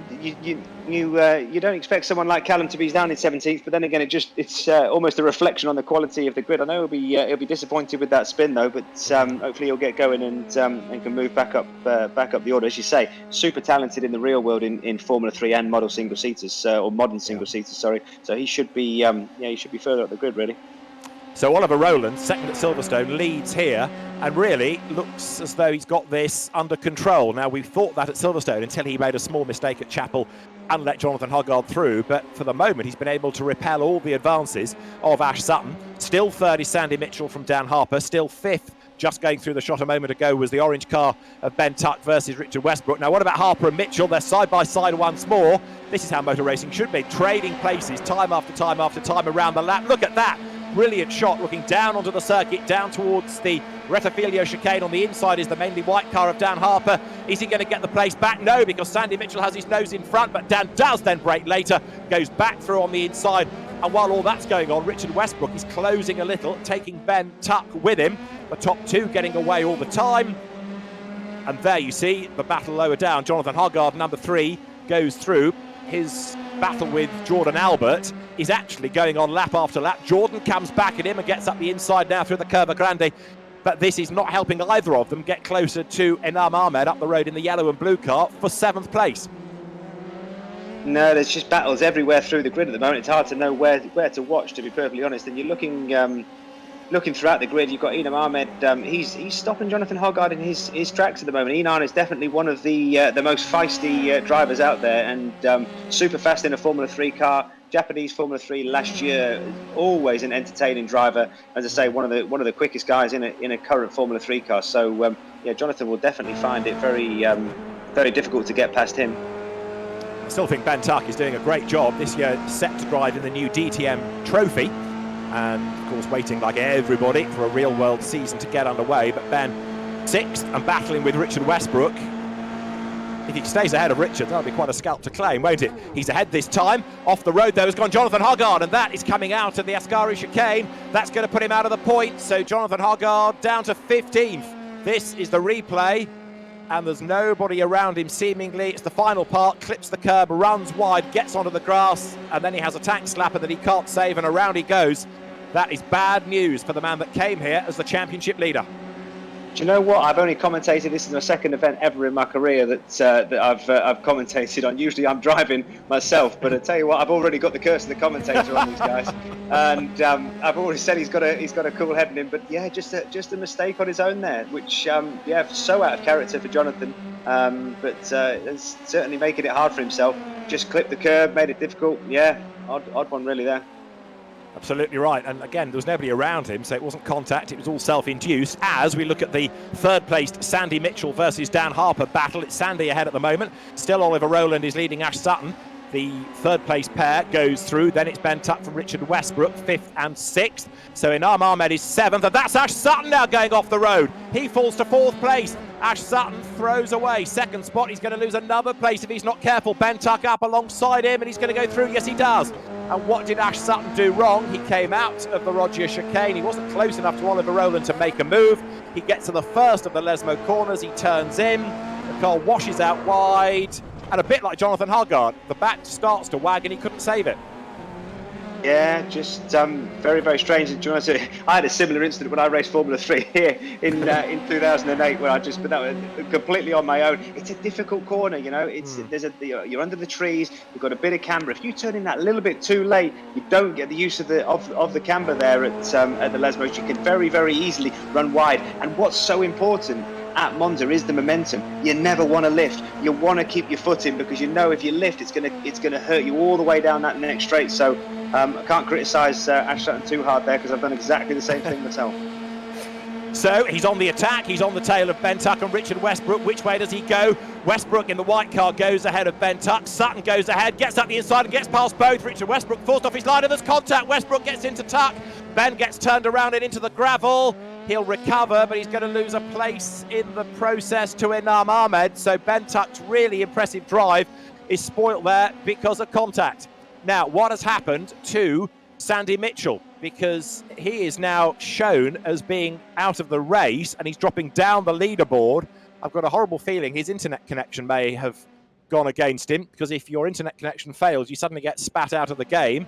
don't expect someone like Callum to be down in 17th, but then again, it's almost a reflection on the quality of the grid. I know he'll be disappointed with that spin though, but hopefully he'll get going and can move back up the order. As you say, super talented in the real world in Formula 3 and model single seaters or modern single seaters. Sorry, so he should be further up the grid really. So Oliver Rowland, 2nd at Silverstone, leads here and really looks as though he's got this under control. Now, we thought that at Silverstone until he made a small mistake at Chapel and let Jonathan Hoggard through, but for the moment he's been able to repel all the advances of Ash Sutton. Still 3rd is Sandy Mitchell from Dan Harper, still 5th Just going through the shot a moment ago was the orange car of Ben Tuck versus Richard Westbrook. Now, what about Harper and Mitchell? They're side by side once more. This is how motor racing should be, trading places time after time after time around the lap. Look at that. Brilliant shot, looking down onto the circuit, down towards the Retafilio chicane. On the inside is the mainly white car of Dan Harper. Is he going to get the place back? No, because Sandy Mitchell has his nose in front, but Dan does then brake later, goes back through on the inside. And while all that's going on, Richard Westbrook is closing a little, taking Ben Tuck with him. The top two getting away all the time. And there you see the battle lower down. Jonathan Hoggard, number 3, goes through. His battle with Jordan Albert is actually going on lap after lap. Jordan comes back at him and gets up the inside now through the Curva Grande, but this is not helping either of them get closer to Enam Ahmed up the road in the yellow and blue car for 7th place. No, there's just battles everywhere through the grid at the moment. It's hard to know where to watch, to be perfectly honest. And you're looking throughout the grid. You've got Enam Ahmed. He's stopping Jonathan Hoggard in his tracks at the moment. Enan is definitely one of the most feisty drivers out there, and super fast in a Formula 3 car. Japanese Formula 3 last year, always an entertaining driver. As I say, one of the quickest guys in a current Formula 3 car. So yeah, Jonathan will definitely find it very difficult to get past him. I still think Ben Tuck is doing a great job this year, set to drive in the new DTM trophy. And of course waiting like everybody for a real world season to get underway. But Ben 6th and battling with Richard Westbrook. If he stays ahead of Richard, that'll be quite a scalp to claim, won't it? He's ahead this time. Off the road though has gone Jonathan Hoggard, and that is coming out of the Ascari chicane. That's going to put him out of the point, so Jonathan Hoggard down to 15th. This is the replay, and there's nobody around him seemingly. It's the final part, clips the curb, runs wide, gets onto the grass, and then he has a tank slapper that he can't save, and around he goes. That is bad news for the man that came here as the championship leader. Do you know what? I've only commentated. This is my second event ever in my career that I've commentated on. Usually I'm driving myself, but I tell you what, I've already got the curse of the commentator on these guys, and I've already said he's got a cool head in him. But yeah, just a mistake on his own there, which yeah, so out of character for Jonathan. But it's certainly making it hard for himself. Just clipped the curb, made it difficult. Yeah, odd one really there. Absolutely right, and again there was nobody around him, so it wasn't contact, it was all self-induced. As we look at the third placed Sandy Mitchell versus Dan Harper battle, it's Sandy ahead at the moment. Still Oliver Rowland is leading Ash Sutton. The third place pair goes through, then it's Ben Tuck from Richard Westbrook, 5th and 6th. So Enam Ahmed is 7th, and that's Ash Sutton now going off the road. He falls to 4th place. Ash Sutton throws away 2nd spot. He's going to lose another place if he's not careful. Ben Tuck up alongside him, and he's going to go through. Yes, he does. And what did Ash Sutton do wrong? He came out of the Roger chicane. He wasn't close enough to Oliver Rowland to make a move. He gets to the first of the Lesmo corners. He turns in. The car washes out wide. And a bit like Jonathan Hoggard, the back starts to wag and he couldn't save it. Yeah, just very strange. I had a similar incident when I raced Formula 3 here in 2008, where but that was completely on my own. It's a difficult corner, you know. You're under the trees. You've got a bit of camber. If you turn in that little bit too late, you don't get the use of the camber there at the Lesmos. You can very easily run wide. And what's so important at Monza is the momentum. You never want to lift. You want to keep your foot in, because you know if you lift, it's gonna hurt you all the way down that next straight. So I can't criticise Ash Sutton too hard there, because I've done exactly the same thing myself. So he's on the attack, he's on the tail of Ben Tuck and Richard Westbrook. Which way does he go? Westbrook in the white car goes ahead of Ben Tuck. Sutton goes ahead, gets up the inside and gets past both. Richard Westbrook forced off his line, and there's contact. Westbrook gets into Tuck. Ben gets turned around and into the gravel. He'll recover, but he's going to lose a place in the process to Enam Ahmed. So Ben Tuck's really impressive drive is spoilt there because of contact. Now, what has happened to Sandy Mitchell? Because he is now shown as being out of the race and he's dropping down the leaderboard. I've got a horrible feeling his internet connection may have gone against him, because if your internet connection fails, you suddenly get spat out of the game.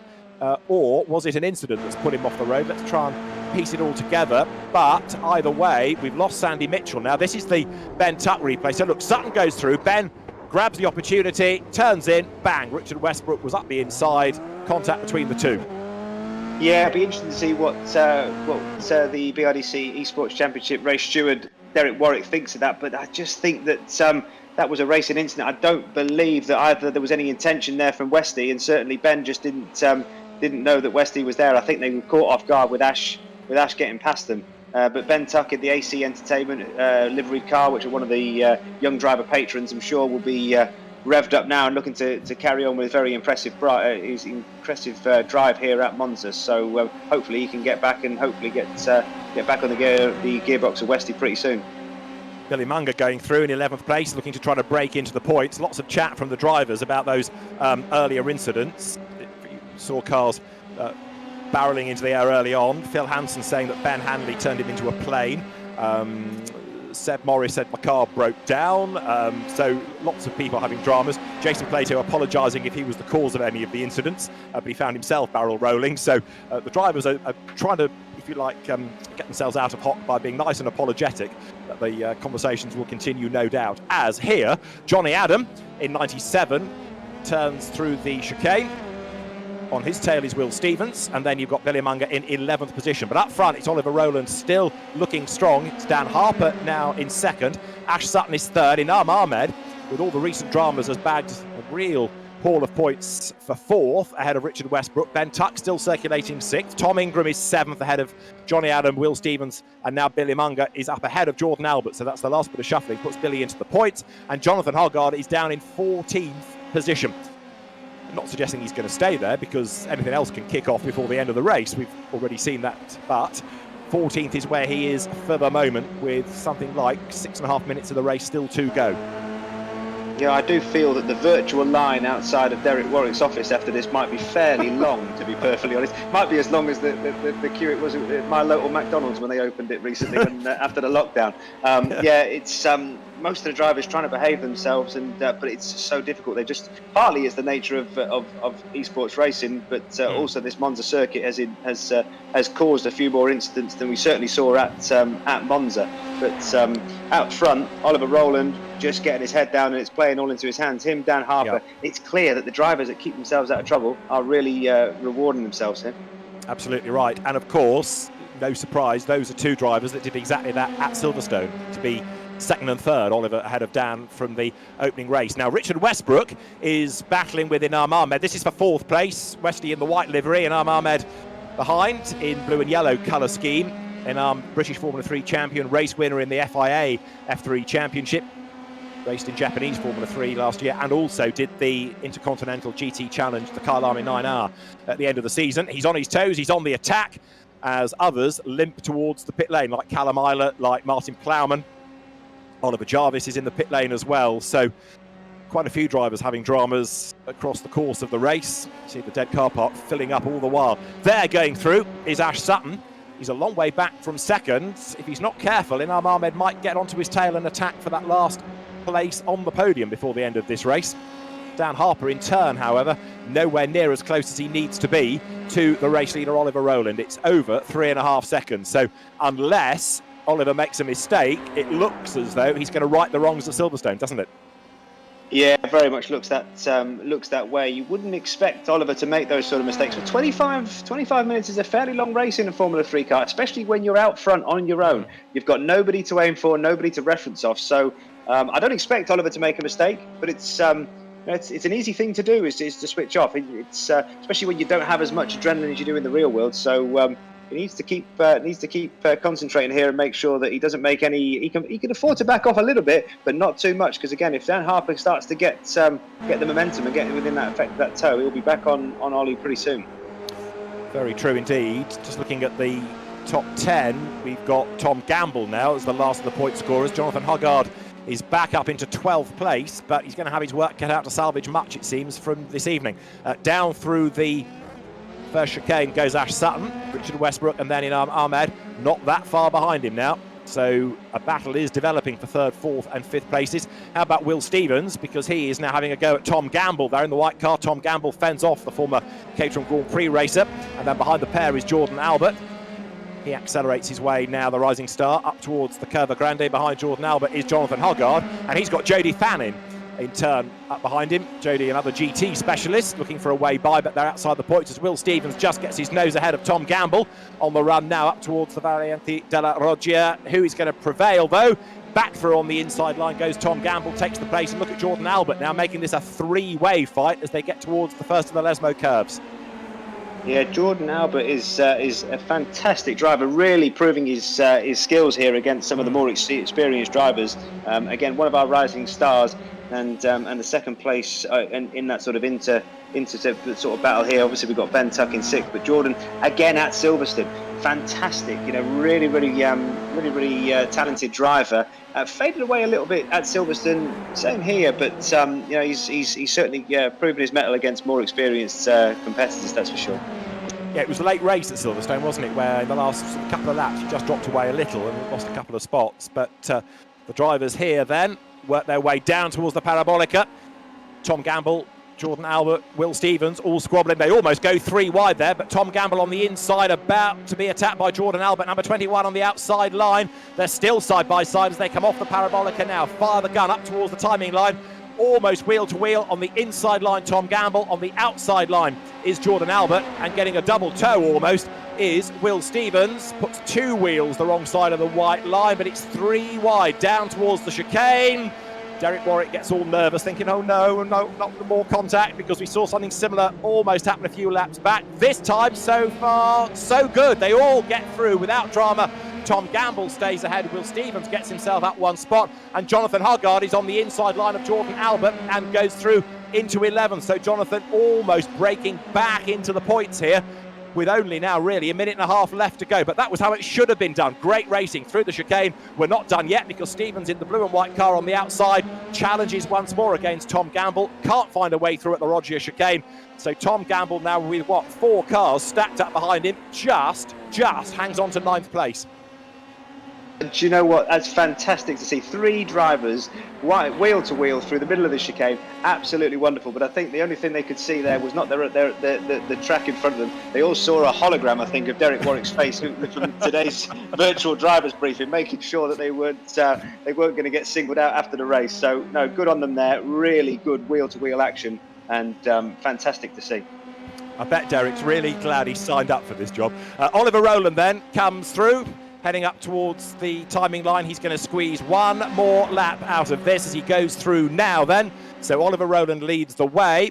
Or was it an incident that's put him off the road? Let's try and piece it all together. But either way, we've lost Sandy Mitchell. Now, this is the Ben Tuck replay. So look, Sutton goes through. Ben grabs the opportunity, turns in, bang. Richard Westbrook was up the inside. Contact between the two. Yeah, it'd be interesting to see what the BRDC ESports Championship race steward Derek Warwick thinks of that. But I just think that that was a racing incident. I don't believe that either there was any intention there from Westy, and certainly Ben just didn't know that Westy was there. I think they were caught off guard with Ash getting past them. But Ben Tuckett, the AC Entertainment liveried car, which are one of the young driver patrons, I'm sure will be revved up now and looking to carry on with very impressive drive here at Monza. So hopefully he can get back and hopefully get back on the gearbox of Westy pretty soon. Billy Munger going through in 11th place, looking to try to break into the points. Lots of chat from the drivers about those earlier incidents. You saw cars barreling into the air early on. Phil Hansen saying that Ben Hanley turned him into a plane. Seb Morris said my car broke down. So lots of people having dramas. Jason Plato apologising if he was the cause of any of the incidents, but he found himself barrel rolling. So the drivers are trying to, if you like, get themselves out of hot by being nice and apologetic. But the conversations will continue, no doubt. As here, Johnny Adam in 97 turns through the chicane. On his tail is Will Stevens, and then you've got Billy Munger in 11th position. But up front, it's Oliver Rowland still looking strong. It's Dan Harper now in second. Ash Sutton is third. Inam Ahmed, with all the recent dramas, has bagged a real haul of points for fourth, ahead of Richard Westbrook. Ben Tuck still circulating sixth. Tom Ingram is seventh, ahead of Johnny Adam, Will Stevens, and now Billy Munger is up ahead of Jordan Albert. So that's the last bit of shuffling, puts Billy into the points. And Jonathan Hoggard is down in 14th position. Not suggesting he's going to stay there, because anything else can kick off before the end of the race. We've already seen that. But 14th is where he is for the moment, with something like 6.5 minutes of the race still to go. Yeah, I do feel that the virtual line outside of Derek Warwick's office after this might be fairly long, to be perfectly honest. Might be as long as the queue it was at my local McDonald's when they opened it recently after the lockdown. Yeah, it's most of the drivers trying to behave themselves, and but it's so difficult. They just, partly it's the nature of esports racing, but also this Monza circuit has caused a few more incidents than we certainly saw at Monza. But out front, Oliver Rowland just getting his head down, and it's playing all into his hands. Him, Dan Harper. Yep. It's clear that the drivers that keep themselves out of trouble are really rewarding themselves here. Absolutely right. And of course, no surprise, those are two drivers that did exactly that at Silverstone, to be second and third. Oliver ahead of Dan from the opening race. Now Richard Westbrook is battling with Inam Ahmed. This is for fourth place. Westy in the white livery, Inam Ahmed behind in blue and yellow colour scheme. Inam, British Formula 3 champion, race winner in the FIA F3 Championship. Raced in Japanese Formula 3 last year, and also did the Intercontinental GT Challenge, the Kyalami 9R, at the end of the season. He's on his toes, he's on the attack, as others limp towards the pit lane, like Callum Isler, like Martin Plowman. Oliver Jarvis is in the pit lane as well. So quite a few drivers having dramas across the course of the race. See the dead car park filling up all the while. There going through is Ash Sutton. He's a long way back from second. If he's not careful, Inam Ahmed might get onto his tail and attack for that last place on the podium before the end of this race. Dan Harper in turn, however, nowhere near as close as he needs to be to the race leader Oliver Rowland. It's over 3.5 seconds. So unless Oliver makes a mistake, it looks as though he's going to right the wrongs of Silverstone, doesn't it? Yeah, very much looks that way. You wouldn't expect Oliver to make those sort of mistakes. But 25 minutes is a fairly long race in a Formula 3 car, especially when you're out front on your own. You've got nobody to aim for, nobody to reference off. So I don't expect Oliver to make a mistake, but it's an easy thing to do, is to switch off. It's especially when you don't have as much adrenaline as you do in the real world. So he needs to keep concentrating here and make sure that he doesn't make any. He can afford to back off a little bit, but not too much, because again, if Dan Harper starts to get the momentum and get within that effect of that toe, he'll be back on Ollie pretty soon. Very true indeed. Just looking at the top 10, we've got Tom Gamble now as the last of the point scorers. Jonathan Hoggard is back up into 12th place, but he's going to have his work cut out to salvage much, it seems, from this evening. Down through the first chicane goes Ash Sutton, Richard Westbrook, and then Inam Ahmed, not that far behind him now. So a battle is developing for third, fourth and fifth places. How about Will Stevens? Because he is now having a go at Tom Gamble there in the white car. Tom Gamble fends off the former Caterham Grand Prix racer. And then behind the pair is Jordan Albert. He accelerates his way now, the rising star, up towards the Curva Grande. Behind Jordan Albert is Jonathan Hoggard, and he's got Jody Fannin in turn up behind him. Jody, another GT specialist, looking for a way by, but they're outside the points as Will Stevens just gets his nose ahead of Tom Gamble on the run now up towards the Valiente della Roggia. Who is going to prevail, though? Back through on the inside line goes Tom Gamble, takes the place, and look at Jordan Albert now making this a three-way fight as they get towards the first of the Lesmo curves. Yeah, Jordan Albert is a fantastic driver, really proving his skills here against some of the more experienced drivers. Again, one of our rising stars, and the second place in that sort of inter sort of battle here. Obviously, we've got Ben Tuck in sixth, but Jordan again at Silverstone, fantastic. You know, really talented driver. Faded away a little bit at Silverstone, same here, but you know, he's certainly proven his mettle against more experienced competitors. That's for sure. Yeah, it was a late race at Silverstone, wasn't it, where in the last couple of laps he just dropped away a little and lost a couple of spots. But the drivers here then work their way down towards the Parabolica. Tom Gamble, Jordan Albert, Will Stevens, all squabbling. They almost go 3 wide there, but Tom Gamble on the inside, about to be attacked by Jordan Albert, number 21 on the outside line. They're still side by side as they come off the Parabolica now. Fire the gun up towards the timing line. Almost wheel to wheel on the inside line, Tom Gamble. On the outside line is Jordan Albert, and getting a double toe almost is Will Stevens. Puts 2 wheels the wrong side of the white line, but it's 3 wide down towards the chicane. Derek Warwick gets all nervous, thinking, oh no, not more contact, because we saw something similar almost happen a few laps back. This time, so far, so good. They all get through without drama. Tom Gamble stays ahead. Will Stevens gets himself up 1 spot, and Jonathan Huggard is on the inside line of Jordan Albert and goes through into 11th. So Jonathan almost breaking back into the points here, with only now really a minute and a half left to go. But that was how it should have been done. Great racing through the chicane. We're not done yet, because Stevens in the blue and white car on the outside challenges once more against Tom Gamble. Can't find a way through at the Rogier chicane. So Tom Gamble now with 4 cars stacked up behind him, just hangs on to 9th place. Do you know what? That's fantastic to see. 3 drivers wheel to wheel through the middle of the chicane. Absolutely wonderful. But I think the only thing they could see there was not the track in front of them. They all saw a hologram, I think, of Derek Warwick's face from today's virtual drivers briefing, making sure that they weren't going to get singled out after the race. So no, good on them there. Really good wheel to wheel action, and fantastic to see. I bet Derek's really glad he signed up for this job. Oliver Rowland then comes through, heading up towards the timing line. He's going to squeeze 1 more lap out of this as he goes through now then. So Oliver Rowland leads the way.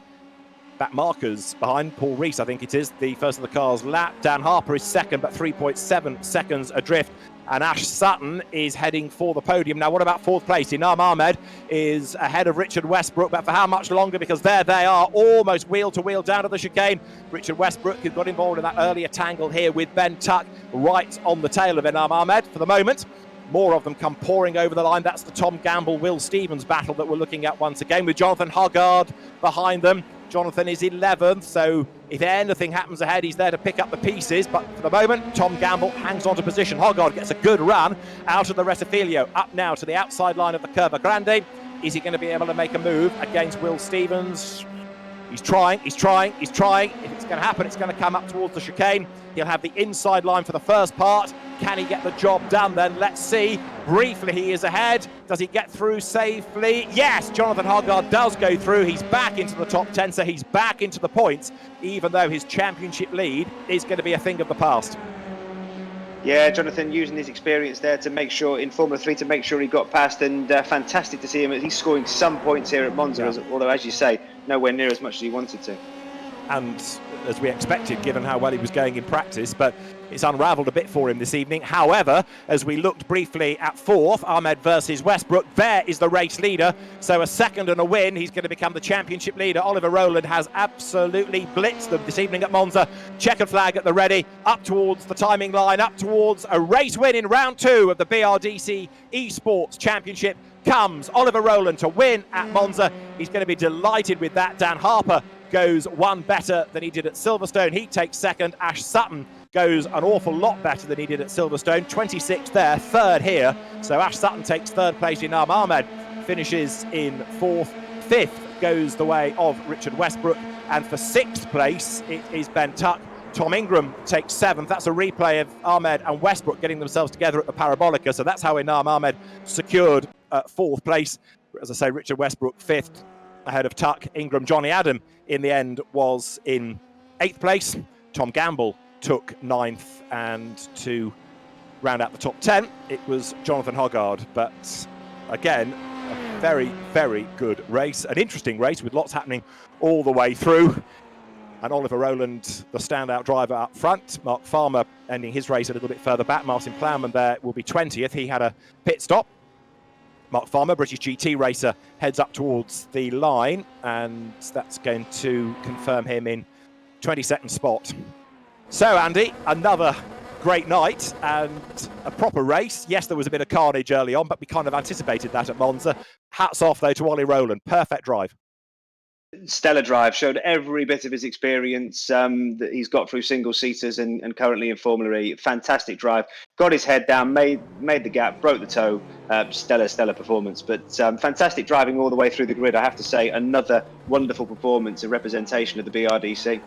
Back markers behind Paul Rees, I think it is, the first of the car's lap. Dan Harper is second, but 3.7 seconds adrift. And Ash Sutton is heading for the podium. Now, what about 4th place? Inam Ahmed is ahead of Richard Westbrook, but for how much longer? Because there they are, almost wheel to wheel down to the chicane. Richard Westbrook, who got involved in that earlier tangle here with Ben Tuck, right on the tail of Inam Ahmed for the moment. More of them come pouring over the line. That's the Tom Gamble, Will Stevens battle that we're looking at once again, with Jonathan Huggard behind them. Jonathan is 11th, so if anything happens ahead, he's there to pick up the pieces. But for the moment, Tom Gamble hangs on to position. Huggard gets a good run out of the Rettifilio, up now to the outside line of the Curva Grande. Is he going to be able to make a move against Will Stevens? He's trying. If it's going to happen, it's going to come up towards the chicane. He'll have the inside line for the first part. Can he get the job done then? Let's see. Briefly, he is ahead. Does he get through safely? Yes, Jonathan Huggard does go through. He's back into the top 10, so he's back into the points, even though his championship lead is going to be a thing of the past. Yeah, Jonathan using his experience there to make sure, in Formula 3, to make sure he got past, and fantastic to see him. He's scoring some points here at Monza, although, as you say, nowhere near as much as he wanted to. And as we expected, given how well he was going in practice, but it's unravelled a bit for him this evening. However, as we looked briefly at 4th, Ahmed versus Westbrook, there is the race leader. So a second and a win, he's going to become the championship leader. Oliver Rowland has absolutely blitzed them this evening at Monza. Checkered flag at the ready, up towards the timing line, up towards a race win in round 2 of the BRDC ESports Championship. Comes Oliver Rowland to win at Monza. He's going to be delighted with that. Dan Harper goes 1 better than he did at Silverstone. He takes second. Ash Sutton goes an awful lot better than he did at Silverstone. 26th there, 3rd here. So Ash Sutton takes 3rd place. Inam Ahmed finishes in 4th. 5th goes the way of Richard Westbrook. And for 6th place, it is Ben Tuck. Tom Ingram takes 7th. That's a replay of Ahmed and Westbrook getting themselves together at the Parabolica. So that's how Inam Ahmed secured 4th place. As I say, Richard Westbrook 5th ahead of Tuck. Ingram, Johnny Adam in the end was in 8th place. Tom Gamble took 9th, and to round out the top 10, it was Jonathan Huggard. But again, a very, very good race. An interesting race with lots happening all the way through. and Oliver Rowland, the standout driver up front. Mark Farmer ending his race a little bit further back. Martin Plowman there will be 20th. He had a pit stop. Mark Farmer, British GT racer, heads up towards the line, and that's going to confirm him in 22nd spot. So, Andy, another great night and a proper race. Yes, there was a bit of carnage early on, but we kind of anticipated that at Monza. Hats off, though, to Ollie Rowland. Perfect drive. Stellar drive, showed every bit of his experience that he's got through single-seaters and currently in Formula E. Fantastic drive, got his head down, made the gap, broke the toe. Stellar performance, but fantastic driving all the way through the grid. I have to say, another wonderful performance and representation of the BRDC.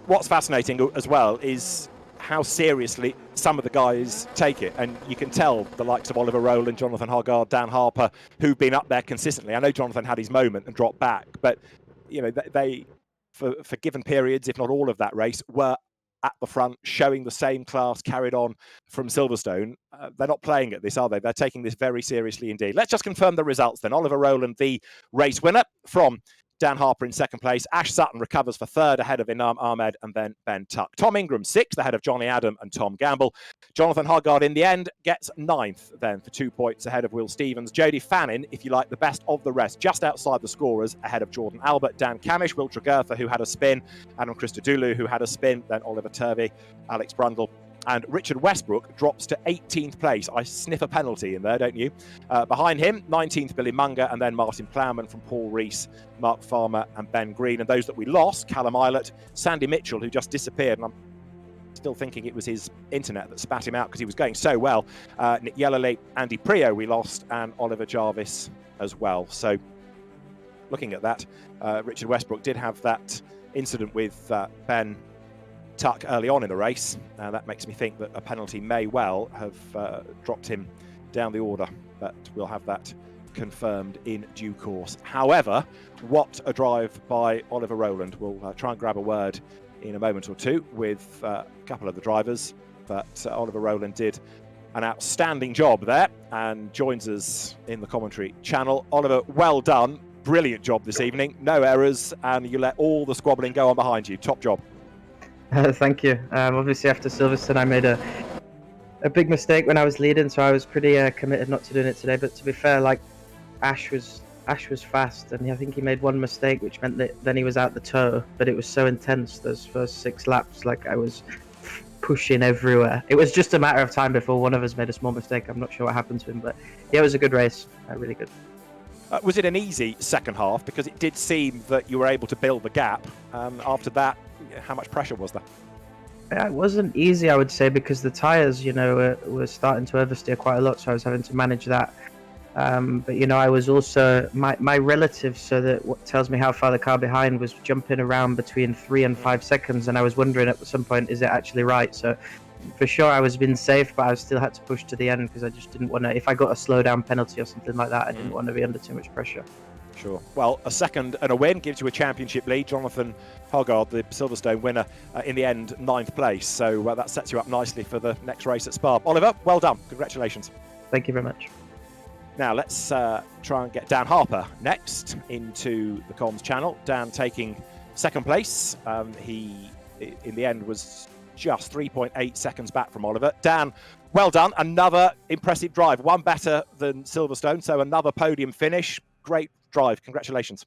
What's fascinating as well is how seriously some of the guys take it, and you can tell the likes of Oliver Rowland, Jonathan Hoggard, Dan Harper, who've been up there consistently. I know Jonathan had his moment and dropped back, but you know they for given periods, if not all of that race, were at the front, showing the same class carried on from Silverstone. They're not playing at this, are they? They're taking this very seriously indeed. Let's just confirm the results then. Oliver Rowland, the race winner, from Dan Harper in second place. Ash Sutton recovers for third ahead of Inam Ahmed and then Ben Tuck. Tom Ingram sixth ahead of Johnny Adam and Tom Gamble. Jonathan Hoggard in the end gets ninth then for 2 points ahead of Will Stevens. Jody Fannin, if you like, the best of the rest, just outside the scorers ahead of Jordan Albert, Dan Camish, Will Tregertha, who had a spin, Adam Christodoulou, who had a spin, then Oliver Turvey, Alex Brundle, and Richard Westbrook drops to 18th place. I sniff a penalty in there, don't you? Behind him, 19th Billy Munger, and then Martin Plowman from Paul Rees, Mark Farmer and Ben Green. And those that we lost, Callum Eilert, Sandy Mitchell, who just disappeared, and I'm still thinking it was his internet that spat him out because he was going so well. Nick Yellerley, Andy Prio we lost, and Oliver Jarvis as well. So looking at that, Richard Westbrook did have that incident with Ben Tuck early on in the race. That makes me think that a penalty may well have dropped him down the order, but we'll have that confirmed in due course. However, what a drive by Oliver Rowland. We'll try and grab a word in a moment or two with a couple of the drivers, but Oliver Rowland did an outstanding job there and joins us in the commentary channel. Oliver, well done. Brilliant job this evening. No errors, and you let all the squabbling go on behind you. Top job. Thank you. Obviously, after Silverstone, I made a big mistake when I was leading, so I was pretty committed not to doing it today. But to be fair, like Ash was fast, and I think he made one mistake, which meant that then he was out the toe. But it was so intense those first 6 laps, like I was pushing everywhere. It was just a matter of time before one of us made a small mistake. I'm not sure what happened to him, but yeah, it was a good race, really good. Was it an easy second half? Because it did seem that you were able to build the gap. After that, how much pressure was there? It wasn't easy, I would say, because the tyres, were starting to oversteer quite a lot, so I was having to manage that. But, I was also, my relative, so that what tells me how far the car behind was jumping around between 3 and 5 seconds, and I was wondering at some point, is it actually right? So for sure I was being safe, but I still had to push to the end because I just didn't want to, if I got a slow down penalty or something like that, I didn't want to be under too much pressure. Sure. Well, a second and a win gives you a championship lead. Jonathan Hoggard, the Silverstone winner, in the end, 9th place. So that sets you up nicely for the next race at Spa. Oliver, well done. Congratulations. Thank you very much. Now, let's try and get Dan Harper next into the comms channel. Dan taking second place. He, in the end, was just 3.8 seconds back from Oliver. Dan, well done. Another impressive drive. One better than Silverstone, so another podium finish. Great drive. Congratulations.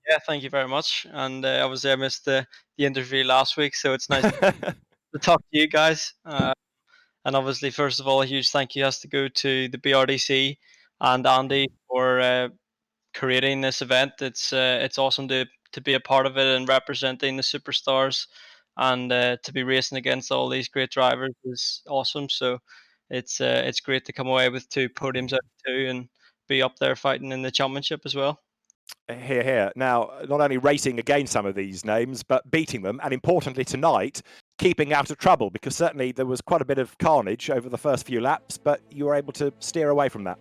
Yeah, thank you very much. And obviously I missed the interview last week, so it's nice to talk to you guys. And obviously, first of all, a huge thank you has to go to the BRDC and Andy for creating this event. It's awesome to be a part of it and representing the superstars, and to be racing against all these great drivers is awesome. So it's great to come away with 2 podiums out of 2 and be up there fighting in the championship as well. Here, here. Now, not only racing against some of these names, but beating them, and importantly tonight, keeping out of trouble, because certainly there was quite a bit of carnage over the first few laps, but you were able to steer away from that.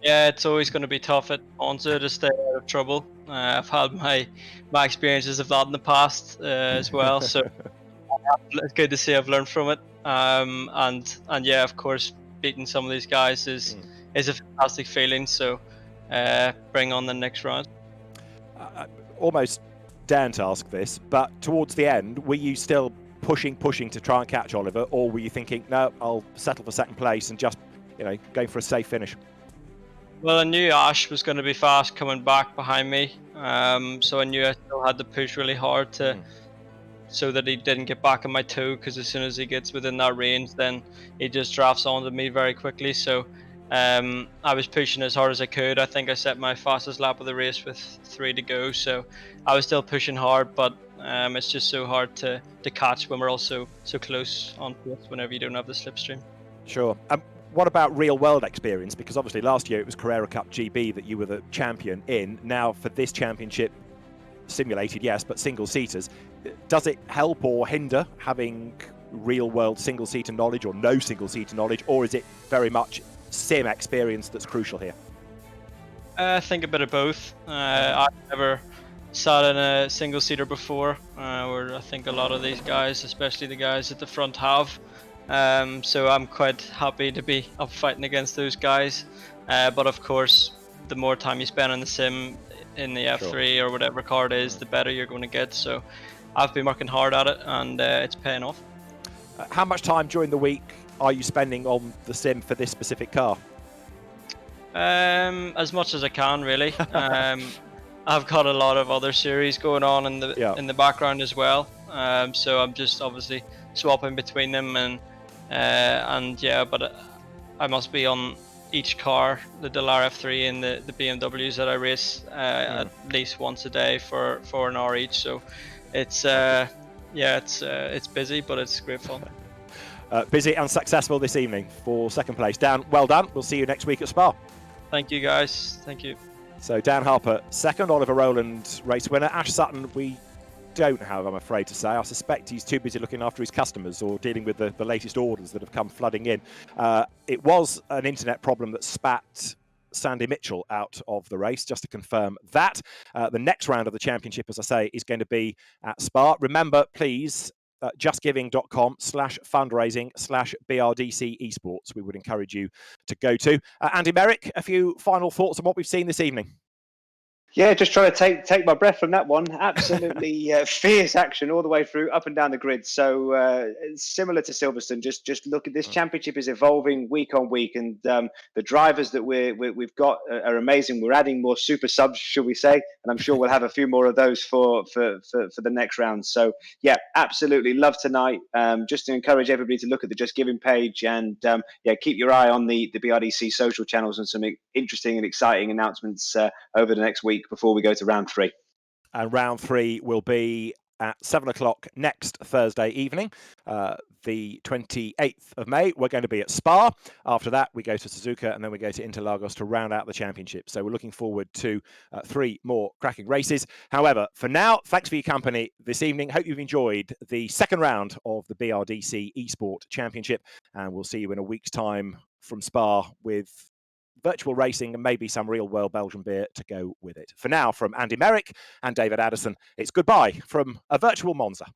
Yeah, it's always going to be tough at Monza to stay out of trouble. I've had my experiences of that in the past as well, so it's good to see I've learned from it. And yeah, of course, beating some of these guys is a fantastic feeling. So bring on the next round. almost daren't ask this, but towards the end, were you still pushing to try and catch Oliver, or were you thinking, no, I'll settle for second place and just, going for a safe finish? Well, I knew Ash was going to be fast coming back behind me, so I knew I still had to push really hard so that he didn't get back on my toe, because as soon as he gets within that range, then he just drafts onto me very quickly. So I was pushing as hard as I could. I think I set my fastest lap of the race with 3 to go, so I was still pushing hard, but it's just so hard to catch when we're also so close on pace whenever you don't have the slipstream. Sure. What about real world experience? Because obviously last year it was Carrera Cup GB that you were the champion in. Now for this championship, simulated, yes, but single seaters, does it help or hinder having real world single seater knowledge or no single seater knowledge, or is it very much sim experience that's crucial here? I think a bit of both. I've never sat in a single seater before, where I think a lot of these guys, especially the guys at the front, have. So I'm quite happy to be up fighting against those guys. But of course, the more time you spend on the sim in the F3 or whatever car it is, the better you're going to get. So I've been working hard at it, and it's paying off. How much time during the week are you spending on the sim for this specific car? As much as I can, really. I've got a lot of other series going on in the background as well. So I'm just obviously swapping between them, and but I must be on each car, the Dallara F3 and the BMWs that I race at least once a day for an hour each. So it's it's busy, but it's great fun. Busy and successful this evening for second place. Dan, well done. We'll see you next week at Spa. Thank you, guys. Thank you. So Dan Harper, second. Oliver Rowland, race winner. Ash Sutton, we don't have, I'm afraid to say. I suspect he's too busy looking after his customers or dealing with the latest orders that have come flooding in. It was an internet problem that spat Sandy Mitchell out of the race, just to confirm that. The next round of the championship, as I say, is going to be at Spa. Remember, please, justgiving.com/fundraising/BRDC esports. We would encourage you to go to. Andy Merrick, a few final thoughts on what we've seen this evening. Yeah, just trying to take my breath from that one. Absolutely fierce action all the way through, up and down the grid. So similar to Silverstone, just look at this championship is evolving week on week, and the drivers that we've got are amazing. We're adding more super subs, should we say? And I'm sure we'll have a few more of those for the next round. So yeah, absolutely love tonight. Just to encourage everybody to look at the Just Giving page, and keep your eye on the BRDC social channels and some interesting and exciting announcements over the next week before we go to round 3. And round 3 will be at 7 o'clock next Thursday evening, the 28th of May. We're going to be at Spa. After that, we go to Suzuka, and then we go to Interlagos to round out the championship. So we're looking forward to 3 more cracking races. However, for now, thanks for your company this evening. Hope you've enjoyed the second round of the BRDC ESports Championship, and we'll see you in a week's time from Spa with virtual racing and maybe some real world Belgian beer to go with it. For now, from Andy Merrick and David Addison, it's goodbye from a virtual Monza.